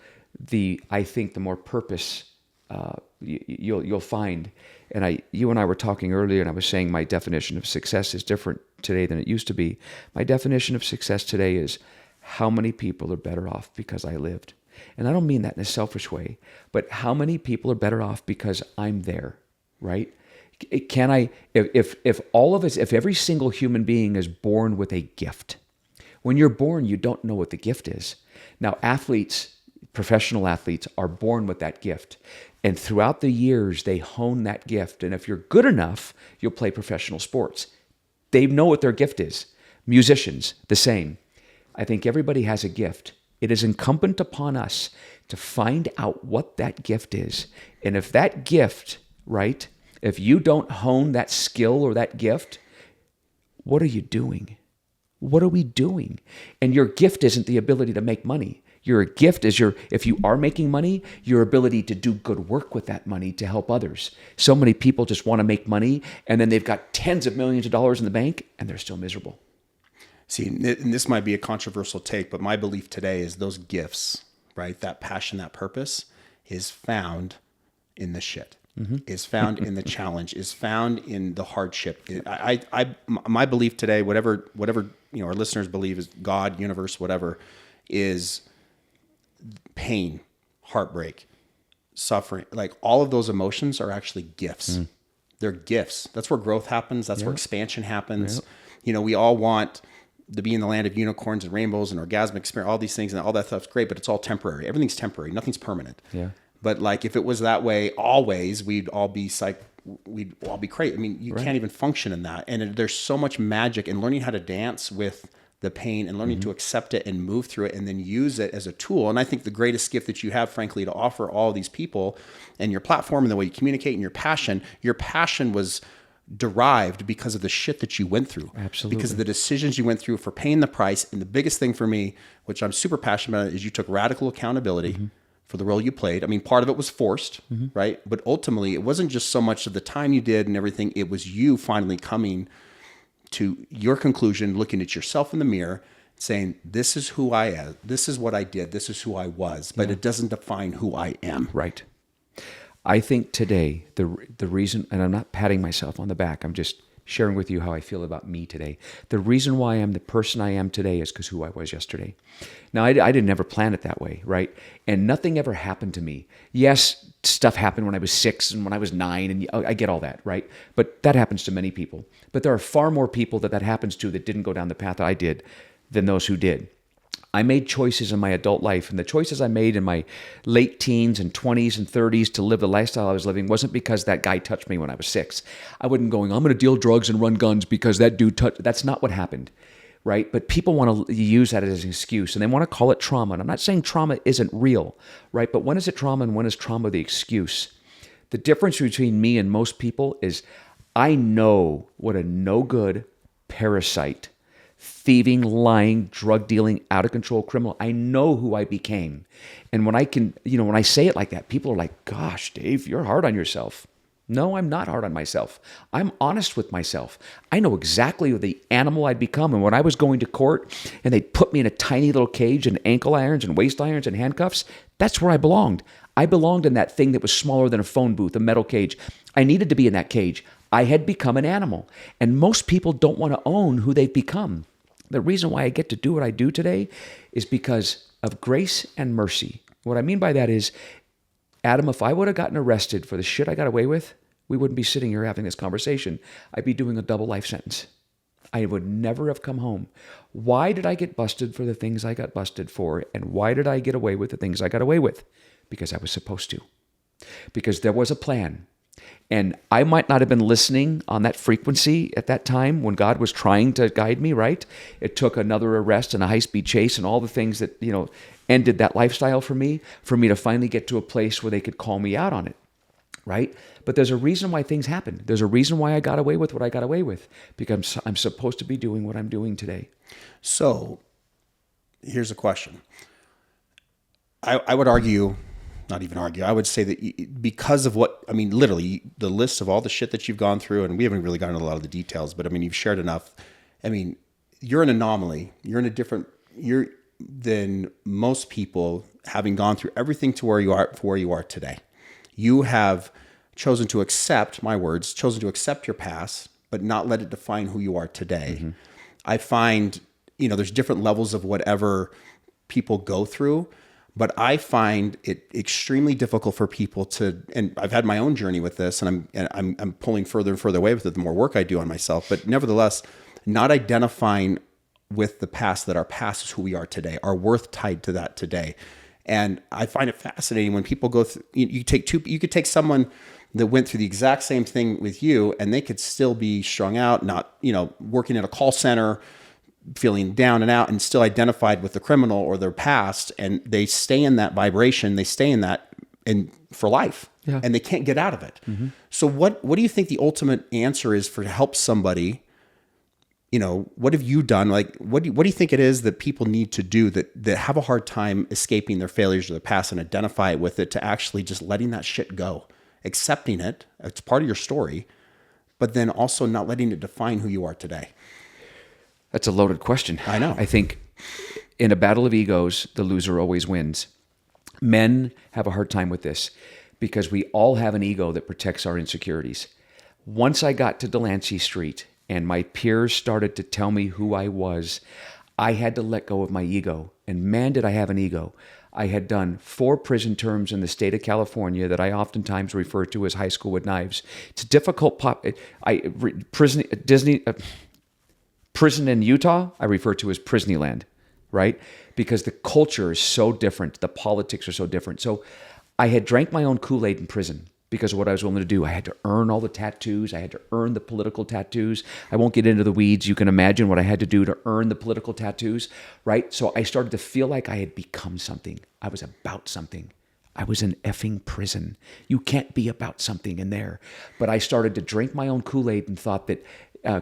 I think the more purpose you'll find. And you and I were talking earlier, and I was saying my definition of success is different today than it used to be. My definition of success today is how many people are better off because I lived. And I don't mean that in a selfish way, but how many people are better off because I'm there, right? Can I, if all of us, if every single human being is born with a gift, when you're born, you don't know what the gift is. Now, professional athletes are born with that gift. And throughout the years, they hone that gift. And if you're good enough, you'll play professional sports. They know what their gift is. Musicians, the same. I think everybody has a gift. It is incumbent upon us to find out what that gift is. And if that gift, right, if you don't hone that skill or that gift, what are you doing? What are we doing? And your gift isn't the ability to make money. Your gift is if you are making money, your ability to do good work with that money to help others. So many people just want to make money, and then they've got tens of millions of dollars in the bank, and they're still miserable. See, and this might be a controversial take, but my belief today is those gifts, right? That passion, that purpose is found in the shit. Is found in the challenge, is found in the hardship. My belief today, whatever our listeners believe is God, universe, whatever, is pain, heartbreak, suffering. Like all of those emotions are actually gifts. They're gifts. That's where growth happens. That's where expansion happens. Yeah. We all want to be in the land of unicorns and rainbows and orgasmic experience, all these things, and all that stuff's great, but it's all temporary. Everything's temporary. Nothing's permanent. Yeah. But like, if it was that way always, we'd all be crazy. I mean, you can't even function in that. And there's so much magic in learning how to dance with the pain and learning to accept it and move through it and then use it as a tool. And I think the greatest gift that you have, frankly, to offer all these people and your platform and the way you communicate and your passion was derived because of the shit that you went through. Absolutely. Because of the decisions you went through for paying the price. And the biggest thing for me, which I'm super passionate about, is you took radical accountability for the role you played. I mean, part of it was forced, right? But ultimately, it wasn't just so much of the time you did and everything. It was you finally coming to your conclusion, looking at yourself in the mirror, saying, this is who I am. This is what I did. This is who I was. But it doesn't define who I am. Right. I think today, the reason, and I'm not patting myself on the back, I'm just sharing with you how I feel about me today. The reason why I'm the person I am today is because who I was yesterday. Now, I didn't ever plan it that way, right? And nothing ever happened to me. Yes, stuff happened when I was 6 and when I was 9, and I get all that, right? But that happens to many people. But there are far more people that happens to that didn't go down the path that I did than those who did. I made choices in my adult life, and the choices I made in my late teens and 20s and 30s to live the lifestyle I was living wasn't because that guy touched me when I was 6. I wasn't going, I'm going to deal drugs and run guns because that dude touched. That's not what happened. right? But people want to use that as an excuse, and they want to call it trauma. And I'm not saying trauma isn't real, right? But when is it trauma and when is trauma the excuse? The difference between me and most people is I know what a no good parasite, thieving, lying, drug dealing, out of control criminal. I know who I became. And when when I say it like that, people are like, gosh, Dave, you're hard on yourself. No, I'm not hard on myself. I'm honest with myself. I know exactly the animal I'd become. And when I was going to court and they'd put me in a tiny little cage and ankle irons and waist irons and handcuffs, that's where I belonged. I belonged in that thing that was smaller than a phone booth, a metal cage. I needed to be in that cage. I had become an animal. And most people don't want to own who they've become. The reason why I get to do what I do today is because of grace and mercy. What I mean by that is, Adam, if I would have gotten arrested for the shit I got away with, we wouldn't be sitting here having this conversation. I'd be doing a double life sentence. I would never have come home. Why did I get busted for the things I got busted for? And why did I get away with the things I got away with? Because I was supposed to. Because there was a plan. And I might not have been listening on that frequency at that time when God was trying to guide me, right? It took another arrest and a high-speed chase and all the things that, ended that lifestyle for me to finally get to a place where they could call me out on it, right? But there's a reason why things happen. There's a reason why I got away with what I got away with, because I'm supposed to be doing what I'm doing today. So here's a question. I would argue, not even argue, I would say that because of literally the list of all the shit that you've gone through, and we haven't really gotten into a lot of the details, but you've shared enough. You're an anomaly. You're in a different, than most people, having gone through everything to where you are today. You have chosen to accept, my words, chosen to accept your past, but not let it define who you are today. Mm-hmm. I find, there's different levels of whatever people go through, but I find it extremely difficult for people to, and I've had my own journey with this, and I'm pulling further and further away with it the more work I do on myself, but nevertheless, not identifying with the past, that our past is who we are today, our worth tied to that today. And I find it fascinating when people go through, you could take someone that went through the exact same thing with you, and they could still be strung out, not, working at a call center, feeling down and out, and still identified with the criminal or their past. And they stay in that vibration, they stay in that for life, and they can't get out of it. Mm-hmm. So what do you think the ultimate answer is to help somebody? What have you done? What do you think it is that people need to do that have a hard time escaping their failures of the past and identify with it, to actually just letting that shit go, accepting it, it's part of your story, but then also not letting it define who you are today? That's a loaded question. I know. I think in a battle of egos, the loser always wins. Men have a hard time with this because we all have an ego that protects our insecurities. Once I got to Delancey Street and my peers started to tell me who I was, I had to let go of my ego. And man, did I have an ego. I had done 4 prison terms in the state of California that I oftentimes refer to as high school with knives. It's a difficult prison in Utah, I refer to as Prisneyland, right? Because the culture is so different. The politics are so different. So I had drank my own Kool-Aid in prison because of what I was willing to do. I had to earn all the tattoos. I had to earn the political tattoos. I won't get into the weeds. You can imagine what I had to do to earn the political tattoos, right? So I started to feel like I had become something. I was about something. I was in effing prison. You can't be about something in there. But I started to drink my own Kool-Aid and thought that,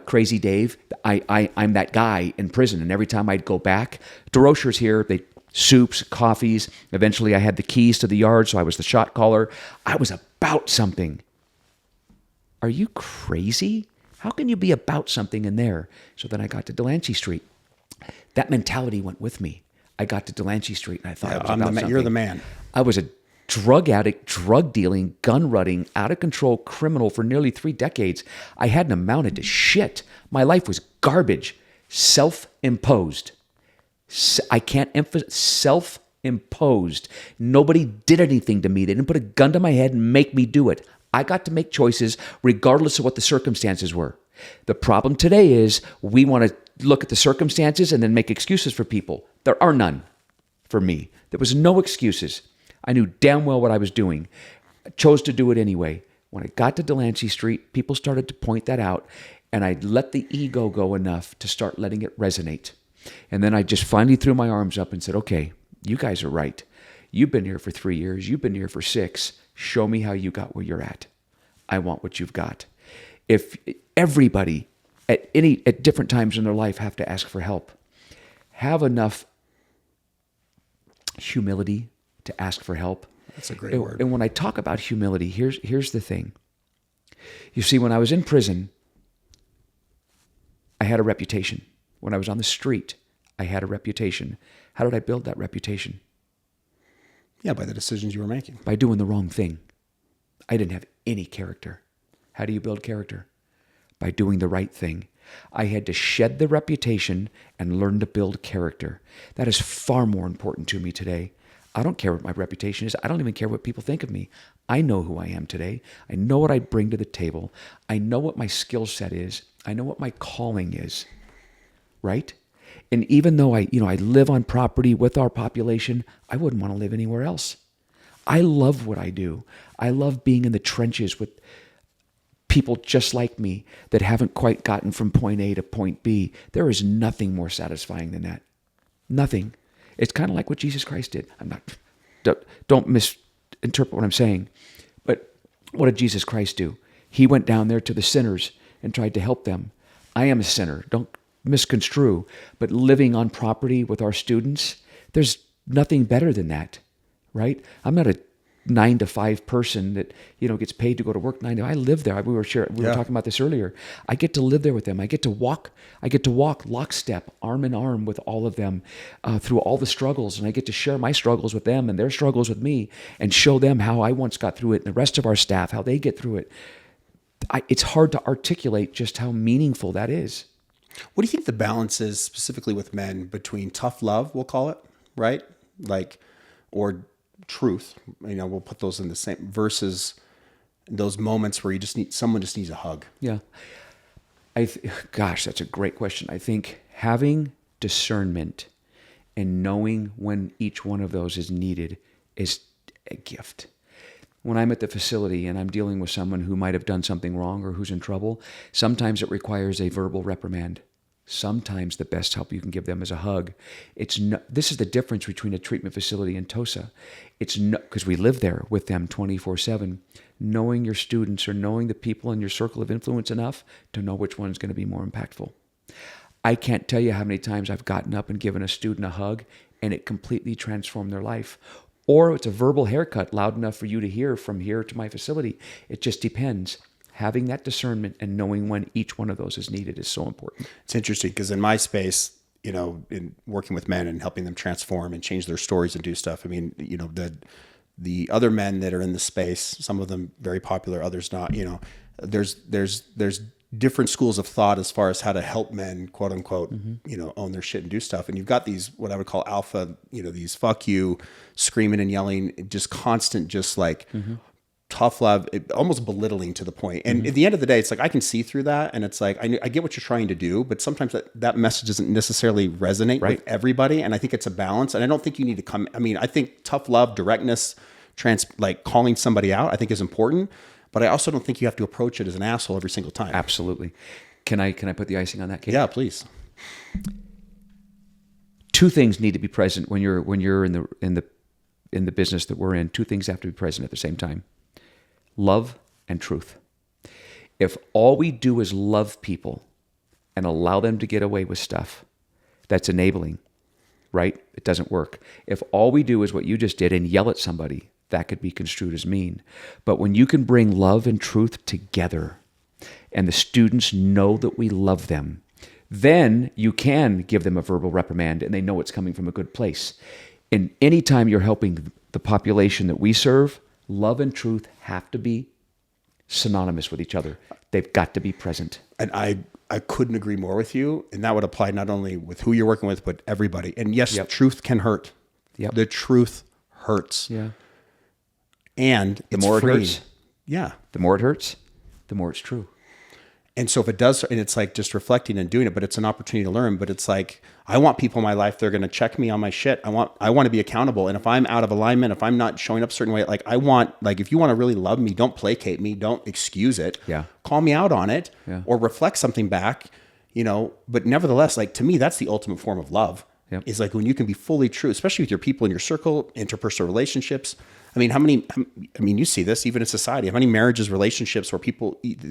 Crazy Dave, I'm that guy in prison. And every time I'd go back, Durocher's here, soups, coffees. Eventually I had the keys to the yard, so I was the shot caller. I was about something. Are you crazy? How can you be about something in there? So then I got to Delancey Street. That mentality went with me. I got to Delancey Street and I thought I was about something. You're the man. I was a drug addict, drug dealing, gun running, out of control criminal for nearly 3 decades. I hadn't amounted to shit. My life was garbage. Self-imposed. I can't emphasize, self-imposed. Nobody did anything to me. They didn't put a gun to my head and make me do it. I got to make choices regardless of what the circumstances were. The problem today is we want to look at the circumstances and then make excuses for people. There are none for me. There was no excuses. I knew damn well what I was doing. I chose to do it anyway. When I got to Delancey Street, people started to point that out. And I let the ego go enough to start letting it resonate. And then I just finally threw my arms up and said, okay, you guys are right. You've been here for 3 years. You've been here for 6. Show me how you got where you're at. I want what you've got. If everybody at different times in their life have to ask for help, have enough humility to ask for help. That's a great word. And when I talk about humility, here's the thing. You see, when I was in prison, I had a reputation. When I was on the street, I had a reputation. How did I build that reputation? Yeah, by the decisions you were making. By doing the wrong thing. I didn't have any character. How do you build character? By doing the right thing. I had to shed the reputation and learn to build character. That is far more important to me today. I don't care what my reputation is. I don't even care what people think of me. I know who I am today. I know what I bring to the table. I know what my skill set is. I know what my calling is. Right? And even though I live on property with our population, I wouldn't want to live anywhere else. I love what I do. I love being in the trenches with people just like me that haven't quite gotten from point A to point B. There is nothing more satisfying than that. Nothing. It's kind of like what Jesus Christ did. Don't misinterpret what I'm saying. But what did Jesus Christ do? He went down there to the sinners and tried to help them. I am a sinner. Don't misconstrue. But living on property with our students, there's nothing better than that, right? I'm not a 9 to 5 person that gets paid to go to work 9 to 5. I live there. We were talking about this earlier. I get to live there with them. I get to walk lockstep, arm in arm with all of them through all the struggles, and I get to share my struggles with them and their struggles with me, and show them how I once got through it, and the rest of our staff how they get through it. It's hard to articulate just how meaningful that is. What do you think the balance is specifically with men between tough love, we'll call it, right? Or truth, we'll put those in the same, versus those moments where someone just needs a hug. Yeah. Gosh, that's a great question. I think having discernment and knowing when each one of those is needed is a gift. When I'm at the facility and I'm dealing with someone who might have done something wrong or who's in trouble, sometimes it requires a verbal reprimand. Sometimes the best help you can give them is a hug. This is the difference between a treatment facility and TOSA. Because we live there with them 24/7. Knowing your students or knowing the people in your circle of influence enough to know which one's going to be more impactful. I can't tell you how many times I've gotten up and given a student a hug and it completely transformed their life. Or it's a verbal haircut loud enough for you to hear from here to my facility. It just depends. Having that discernment and knowing when each one of those is needed is so important. It's interesting because in my space, in working with men and helping them transform and change their stories and do stuff, the other men that are in the space, some of them very popular, others not, there's different schools of thought as far as how to help men, quote unquote, own their shit and do stuff. And you've got these, what I would call alpha, these fuck you, screaming and yelling, just constant, just like tough love, almost belittling to the point. And at the end of the day, it's like, I can see through that. And it's like, I get what you're trying to do, but sometimes that message doesn't necessarily resonate with everybody. And I think it's a balance. And I don't think you need to I think tough love, directness, calling somebody out, I think is important. But I also don't think you have to approach it as an asshole every single time. Absolutely. Can I put the icing on that cake? Yeah, please. 2 things need to be present when you're in the business that we're in. 2 things have to be present at the same time. Love and truth. If all we do is love people and allow them to get away with stuff, that's enabling, right? It doesn't work. If all we do is what you just did and yell at somebody, that could be construed as mean. But when you can bring love and truth together and the students know that we love them, then you can give them a verbal reprimand and they know it's coming from a good place. And anytime you're helping the population that we serve, love and truth have to be synonymous with each other. They've got to be present. And I couldn't agree more with you. And that would apply not only with who you're working with, but everybody. And yes, truth can hurt. Yep. The truth hurts. Yeah. And the more freeing. it hurts. Yeah. The more it hurts, the more it's true. And so if it does, and it's like just reflecting and doing it, but it's an opportunity to learn. But it's like, I want people in my life, they're going to check me on my shit. I want to be accountable. And if I'm out of alignment, if I'm not showing up a certain way, like if you want to really love me, don't placate me, don't excuse it. Yeah. Call me out on it, Yeah. or reflect something back, but nevertheless, like to me, that's the ultimate form of love. Yep. Is like when you can be fully true, especially with your people in your circle, interpersonal relationships. I mean, you see this even in society. How many marriages, relationships where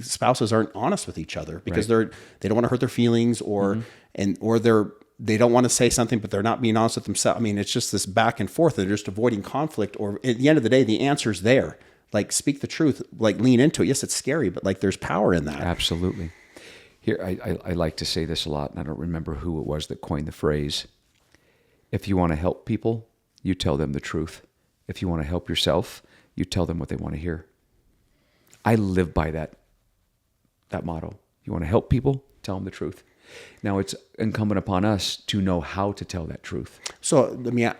spouses aren't honest with each other because they don't want to hurt their feelings, or they don't want to say something, but they're not being honest with themselves. I mean, it's just this back and forth. They're just avoiding conflict, or at the end of the day, the answer is there. Like, speak the truth, like lean into it. Yes, it's scary, but like there's power in that. Absolutely. Here, I like to say this a lot, and I don't remember who it was that coined the phrase. If you want to help people, you tell them the truth. If you want to help yourself, you tell them what they want to hear. I live by that motto. You want to help people, tell them the truth. Now, it's incumbent upon us to know how to tell that truth. So let me ask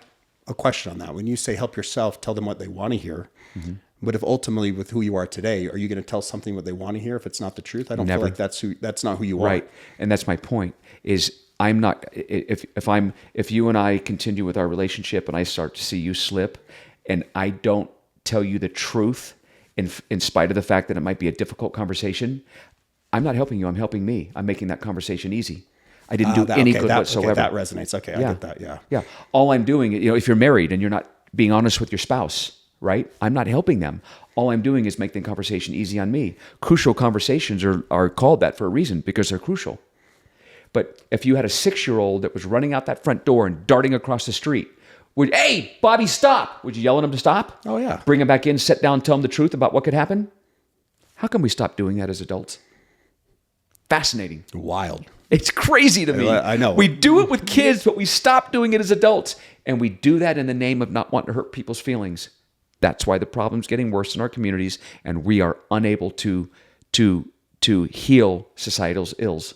a question on that. When you say help yourself, tell them what they want to hear. Mm-hmm. But if ultimately with who you are today, are you going to tell something what they want to hear if it's not the truth? I don't feel like that's not who you are. Right. And that's my point is I'm not, if you and I continue with our relationship and I start to see you slip and I don't tell you the truth in spite of the fact that it might be a difficult conversation, I'm not helping you. I'm helping me. I'm making that conversation easy. I didn't do any good whatsoever. Okay, that resonates. Okay, I get that. Yeah. Yeah. All I'm doing, if you're married and you're not being honest with your spouse, right? I'm not helping them. All I'm doing is making the conversation easy on me. Crucial conversations are called that for a reason, because they're crucial. But if you had a 6-year-old that was running out that front door and darting across the street, hey, Bobby, stop. Would you yell at him to stop? Oh, yeah. Bring him back in, sit down, tell him the truth about what could happen? How can we stop doing that as adults? Fascinating. Wild. It's crazy to me. I know. We do it with kids, but we stop doing it as adults. And we do that in the name of not wanting to hurt people's feelings. That's why the problem's getting worse in our communities, and we are unable to heal societal ills.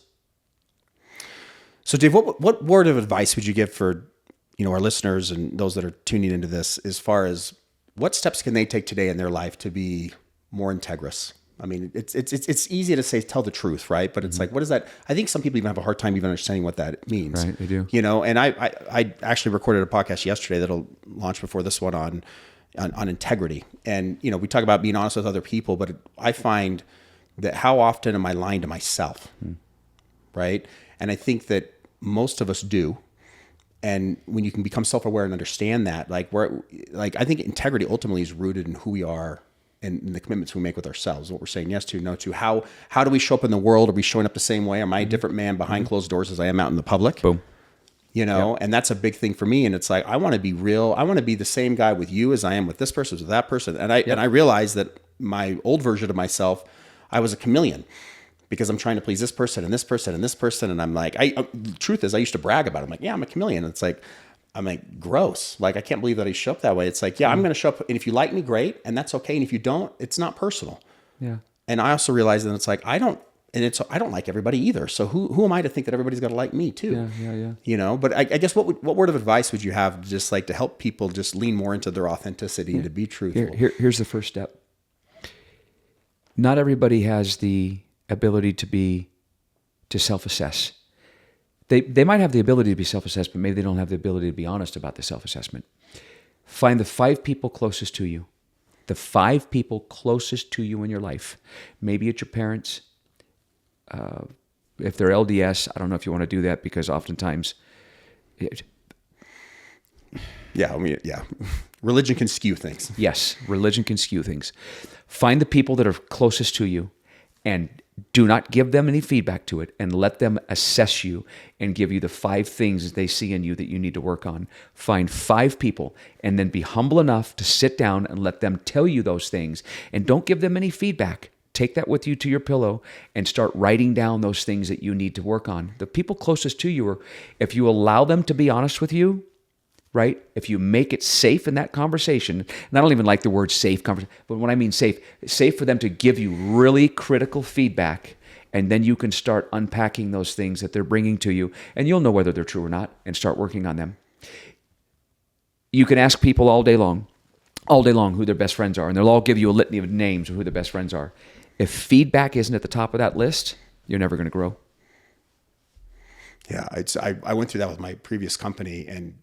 So, Dave, what word of advice would you give for our listeners and those that are tuning into this, as far as what steps can they take today in their life to be more integrous? I mean, it's easy to say tell the truth, right? But it's like, what is that? I think some people even have a hard time even understanding what that means. Right, they do. And I actually recorded a podcast yesterday that'll launch before this one on integrity. And we talk about being honest with other people, but I find that how often am I lying to myself, right? And I think that most of us do. And when you can become self-aware and understand that, I think integrity ultimately is rooted in who we are and in the commitments we make with ourselves, what we're saying yes to, no to. How do we show up in the world? Are we showing up the same way? Am I a different man behind closed doors as I am out in the public? Boom. And that's a big thing for me. And it's like, I want to be real. I want to be the same guy with you as I am with this person, with that person. And I realized that my old version of myself, I was a chameleon, because I'm trying to please this person and this person and this person. And I'm like, the truth is I used to brag about it. I'm like, yeah, I'm a chameleon. And it's like, I'm like, gross. Like, I can't believe that I show up that way. It's like, yeah, I'm going to show up. And if you like me, great. And that's okay. And if you don't, it's not personal. Yeah. And I also realized that it's like, I don't like everybody either. So who am I to think that everybody's got to like me too? Yeah. But I guess what word of advice would you have just like to help people just lean more into their authenticity and to be truthful? Here's the first step. Not everybody has the ability to self-assess. They might have the ability to be self-assessed, but maybe they don't have the ability to be honest about the self-assessment. Find the 5 people closest to you. The 5 people closest to you in your life. Maybe it's your parents. If they're LDS, I don't know if you want to do that, because oftentimes... Religion can skew things. Yes, religion can skew things. Find the people that are closest to you and do not give them any feedback to it, and let them assess you and give you the 5 things they see in you that you need to work on. Find 5 people and then be humble enough to sit down and let them tell you those things, and don't give them any feedback. Take that with you to your pillow and start writing down those things that you need to work on. The people closest to you, if you allow them to be honest with you, right? If you make it safe in that conversation, and I don't even like the word safe conversation, but when I mean safe for them to give you really critical feedback, and then you can start unpacking those things that they're bringing to you, and you'll know whether they're true or not, and start working on them. You can ask people all day long who their best friends are, and they'll all give you a litany of names of who their best friends are. If feedback isn't at the top of that list, you're never going to grow. Yeah, I went through that with my previous company, and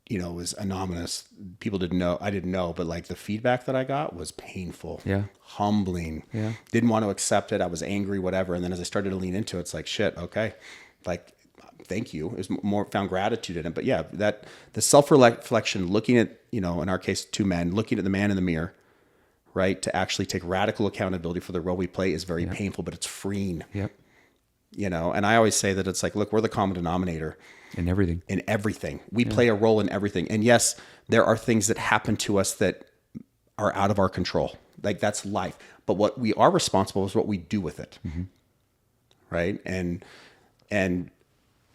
it was anonymous. People didn't know. I didn't know, but like the feedback that I got was painful, Yeah. humbling. Yeah. Didn't want to accept it. I was angry, whatever. And then as I started to lean into it, it's like, shit, okay, like, thank you. It was more, found gratitude in it. But yeah, that the self-reflection, looking at, in our case, two men, looking at the man in the mirror, right, to actually take radical accountability for the role we play is very painful, but it's freeing. Yep. And I always say that it's like, look, we're the common denominator In everything. in everything. We play a role in everything. And yes, there are things that happen to us that are out of our control. Like, that's life. But what we are responsible is what we do with it. Mm-hmm. Right. And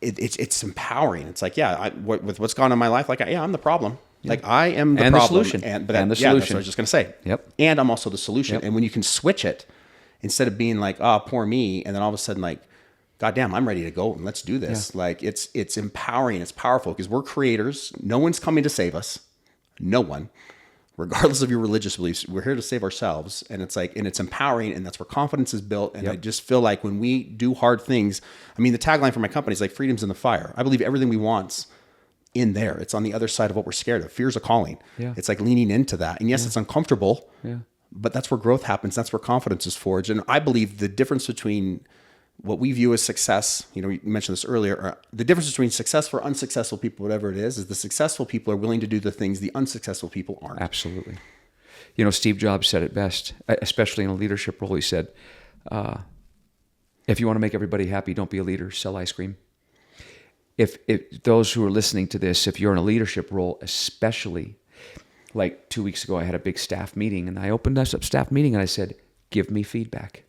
it's empowering. It's like, yeah, with what's gone on in my life, like, yeah, I'm the problem. Yeah. Like, I am the and problem. The solution. And the solution. That's what I was just going to say. Yep. And I'm also the solution. Yep. And when you can switch it, instead of being like, oh, poor me, and then all of a sudden, like, God damn, I'm ready to go and let's do this. Yeah. Like, it's empowering. It's powerful because we're creators. No one's coming to save us. No one, regardless of your religious beliefs. We're here to save ourselves. And it's like, and it's empowering, and that's where confidence is built. And I just feel like when we do hard things, I mean, the tagline for my company is like, freedom's in the fire. I believe everything we want's in there. It's on the other side of what we're scared of. Fear's a calling. Yeah. It's like leaning into that. And yes, it's uncomfortable, but that's where growth happens. That's where confidence is forged. And I believe the difference between what we view as success, you mentioned this earlier, or the difference between successful or unsuccessful people, whatever it is the successful people are willing to do the things the unsuccessful people aren't. Absolutely. Steve Jobs said it best, especially in a leadership role. He said, if you want to make everybody happy, don't be a leader, sell ice cream. If those who are listening to this, if you're in a leadership role, especially, like 2 weeks ago, I had a big staff meeting, and I opened us up staff meeting and I said, give me feedback.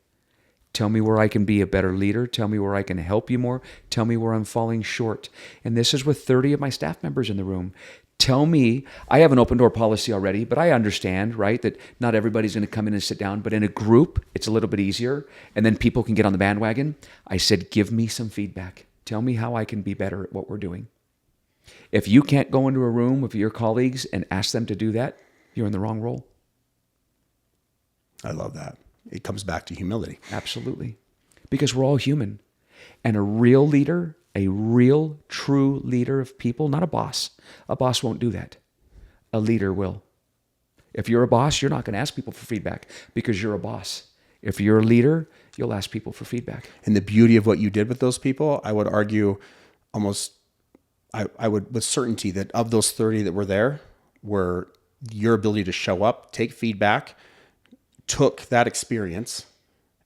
Tell me where I can be a better leader. Tell me where I can help you more. Tell me where I'm falling short. And this is with 30 of my staff members in the room. Tell me, I have an open door policy already, but I understand, right, that not everybody's going to come in and sit down, but in a group, it's a little bit easier. And then people can get on the bandwagon. I said, give me some feedback. Tell me how I can be better at what we're doing. If you can't go into a room with your colleagues and ask them to do that, you're in the wrong role. I love that. It comes back to humility. Absolutely. Because we're all human. And a real leader, a real, true leader of people, not a boss. A boss won't do that. A leader will. If you're a boss, you're not going to ask people for feedback because you're a boss. If you're a leader, you'll ask people for feedback. And the beauty of what you did with those people, I would argue almost, I would with certainty that of those 30 that were there, were your ability to show up, take feedback, took that experience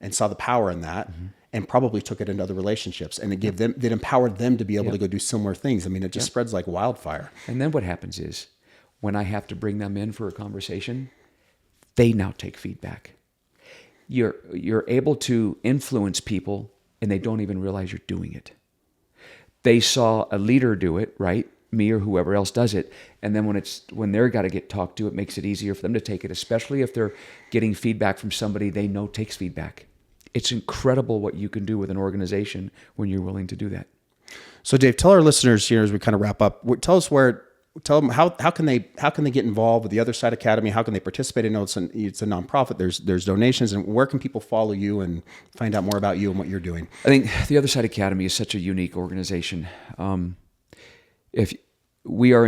and saw the power in that, and probably took it into other relationships, and it gave them, it empowered them to be able to go do similar things. I mean, it just spreads like wildfire. And then what happens is when I have to bring them in for a conversation, they now take feedback. You're able to influence people and they don't even realize you're doing it. They saw a leader do it, right? Me or whoever else does it. And then when they're got to get talked to, it makes it easier for them to take it, especially if they're getting feedback from somebody they know takes feedback. It's incredible what you can do with an organization when you're willing to do that. So Dave, tell our listeners here as we kind of wrap up, tell them how can they get involved with the Other Side Academy? How can they participate? I know it's a nonprofit. There's donations, and where can people follow you and find out more about you and what you're doing? I think the Other Side Academy is such a unique organization. If we are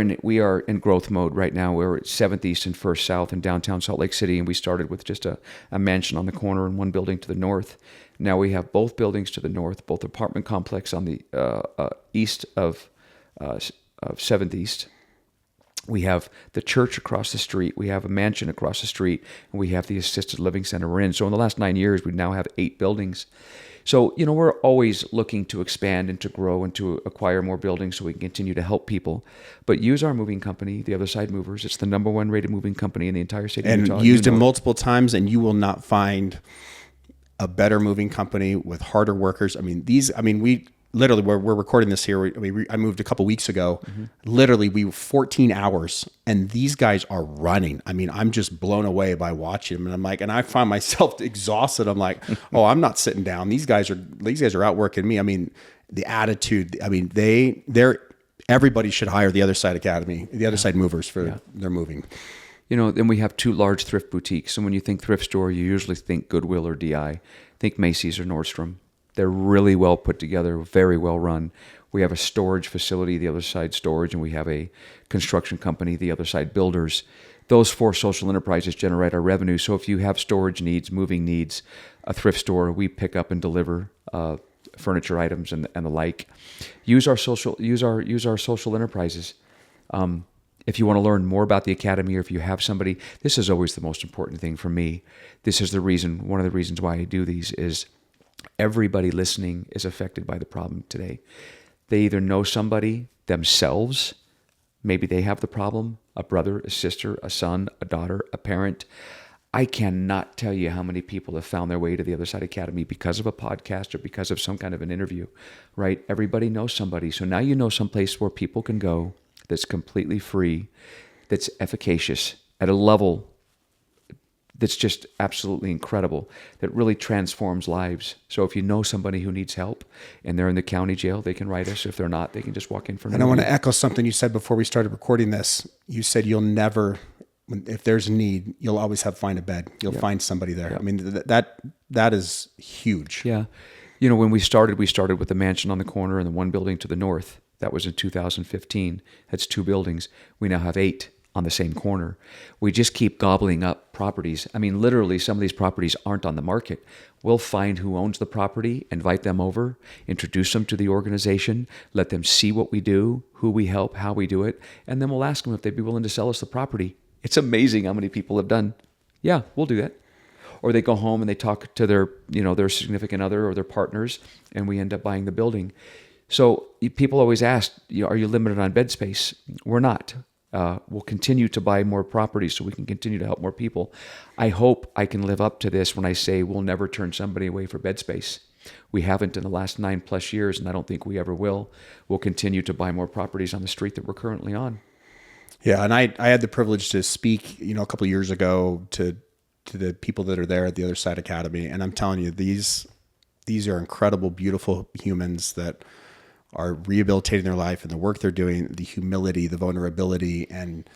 in growth mode right now, we're at 7th East and 1st South in downtown Salt Lake City, and we started with just a mansion on the corner and one building to the north. Now we have both buildings to the north, both apartment complex on the east of 7th East. We have the church across the street. We have a mansion across the street, and we have the assisted living center we're in. So in the last 9 years, we now have 8 buildings. So, we're always looking to expand and to grow and to acquire more buildings so we can continue to help people. But use our moving company, the Other Side Movers. It's the #1 rated moving company in the entire state of Utah. And used it multiple times, and you will not find a better moving company with harder workers. We literally, we're recording this here. I moved a couple weeks ago. Literally, we were 14 hours, and these guys are running. I'm just blown away by watching them, and I'm like, and I find myself exhausted. I'm like, oh, I'm not sitting down. These guys are outworking me. The attitude. Everybody should hire the Other Side Academy, the Other Side Movers for their moving. Then we have 2 large thrift boutiques. And when you think thrift store, you usually think Goodwill or DI. Think Macy's or Nordstrom. They're really well put together, very well run. We have a storage facility, the other side storage, and we have a construction company, the other side builders. Those 4 social enterprises generate our revenue. So if you have storage needs, moving needs, a thrift store, we pick up and deliver furniture items and the like. Use our social enterprises. If you want to learn more about the Academy, or if you have somebody, this is always the most important thing for me. This is one of the reasons why I do these is everybody listening is affected by the problem today. They either know somebody themselves, maybe they have the problem, a brother, a sister, a son, a daughter, a parent. I cannot tell you how many people have found their way to the Other Side Academy because of a podcast or because of some kind of an interview, right? Everybody knows somebody. So now you know some place where people can go that's completely free, that's efficacious at a level that's just absolutely incredible, that really transforms lives. So if you know somebody who needs help and they're in the county jail, they can write us. If they're not, they can just walk in for an And I want to echo something you said before we started recording this. You said you'll never, if there's a need, you'll always find a bed. You'll find somebody there. I mean, that is huge. Yeah. You know, when we started with the mansion on the corner and the one building to the north. That was in 2015. That's 2 buildings. We now have 8 on the same corner. We just keep gobbling up properties. I mean, literally, some of these properties aren't on the market. We'll find who owns the property, invite them over, introduce them to the organization, let them see what we do, who we help, how we do it, and then we'll ask them if they'd be willing to sell us the property. It's amazing how many people have done, yeah, we'll do that. Or they go home and they talk to their significant other or their partners, and we end up buying the building. So people always ask, are you limited on bed space? We're not. We'll continue to buy more properties so we can continue to help more people. I hope I can live up to this when I say we'll never turn somebody away for bed space. We haven't in the last 9+ years, and I don't think we ever will. We'll continue to buy more properties on the street that we're currently on. Yeah, and I had the privilege to speak, a couple of years ago to the people that are there at the Other Side Academy, and I'm telling you, these are incredible, beautiful humans that are rehabilitating their life and the work they're doing, the humility, the vulnerability, and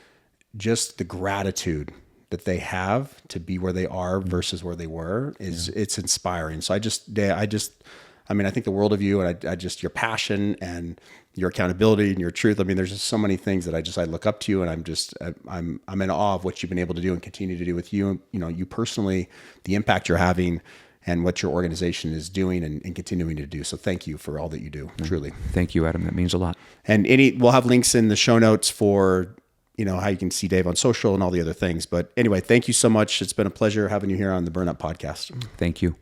just the gratitude that they have to be where they are versus where they were it's inspiring. So I think the world of you, and I just, your passion and your accountability and your truth. I mean, there's just so many things that I look up to you, and I'm in awe of what you've been able to do and continue to do with you, you personally, the impact you're having and what your organization is doing and continuing to do. So thank you for all that you do, truly. Thank you, Adam. That means a lot. And we'll have links in the show notes for, how you can see Dave on social and all the other things. But anyway, thank you so much. It's been a pleasure having you here on the Burn Up Podcast. Thank you.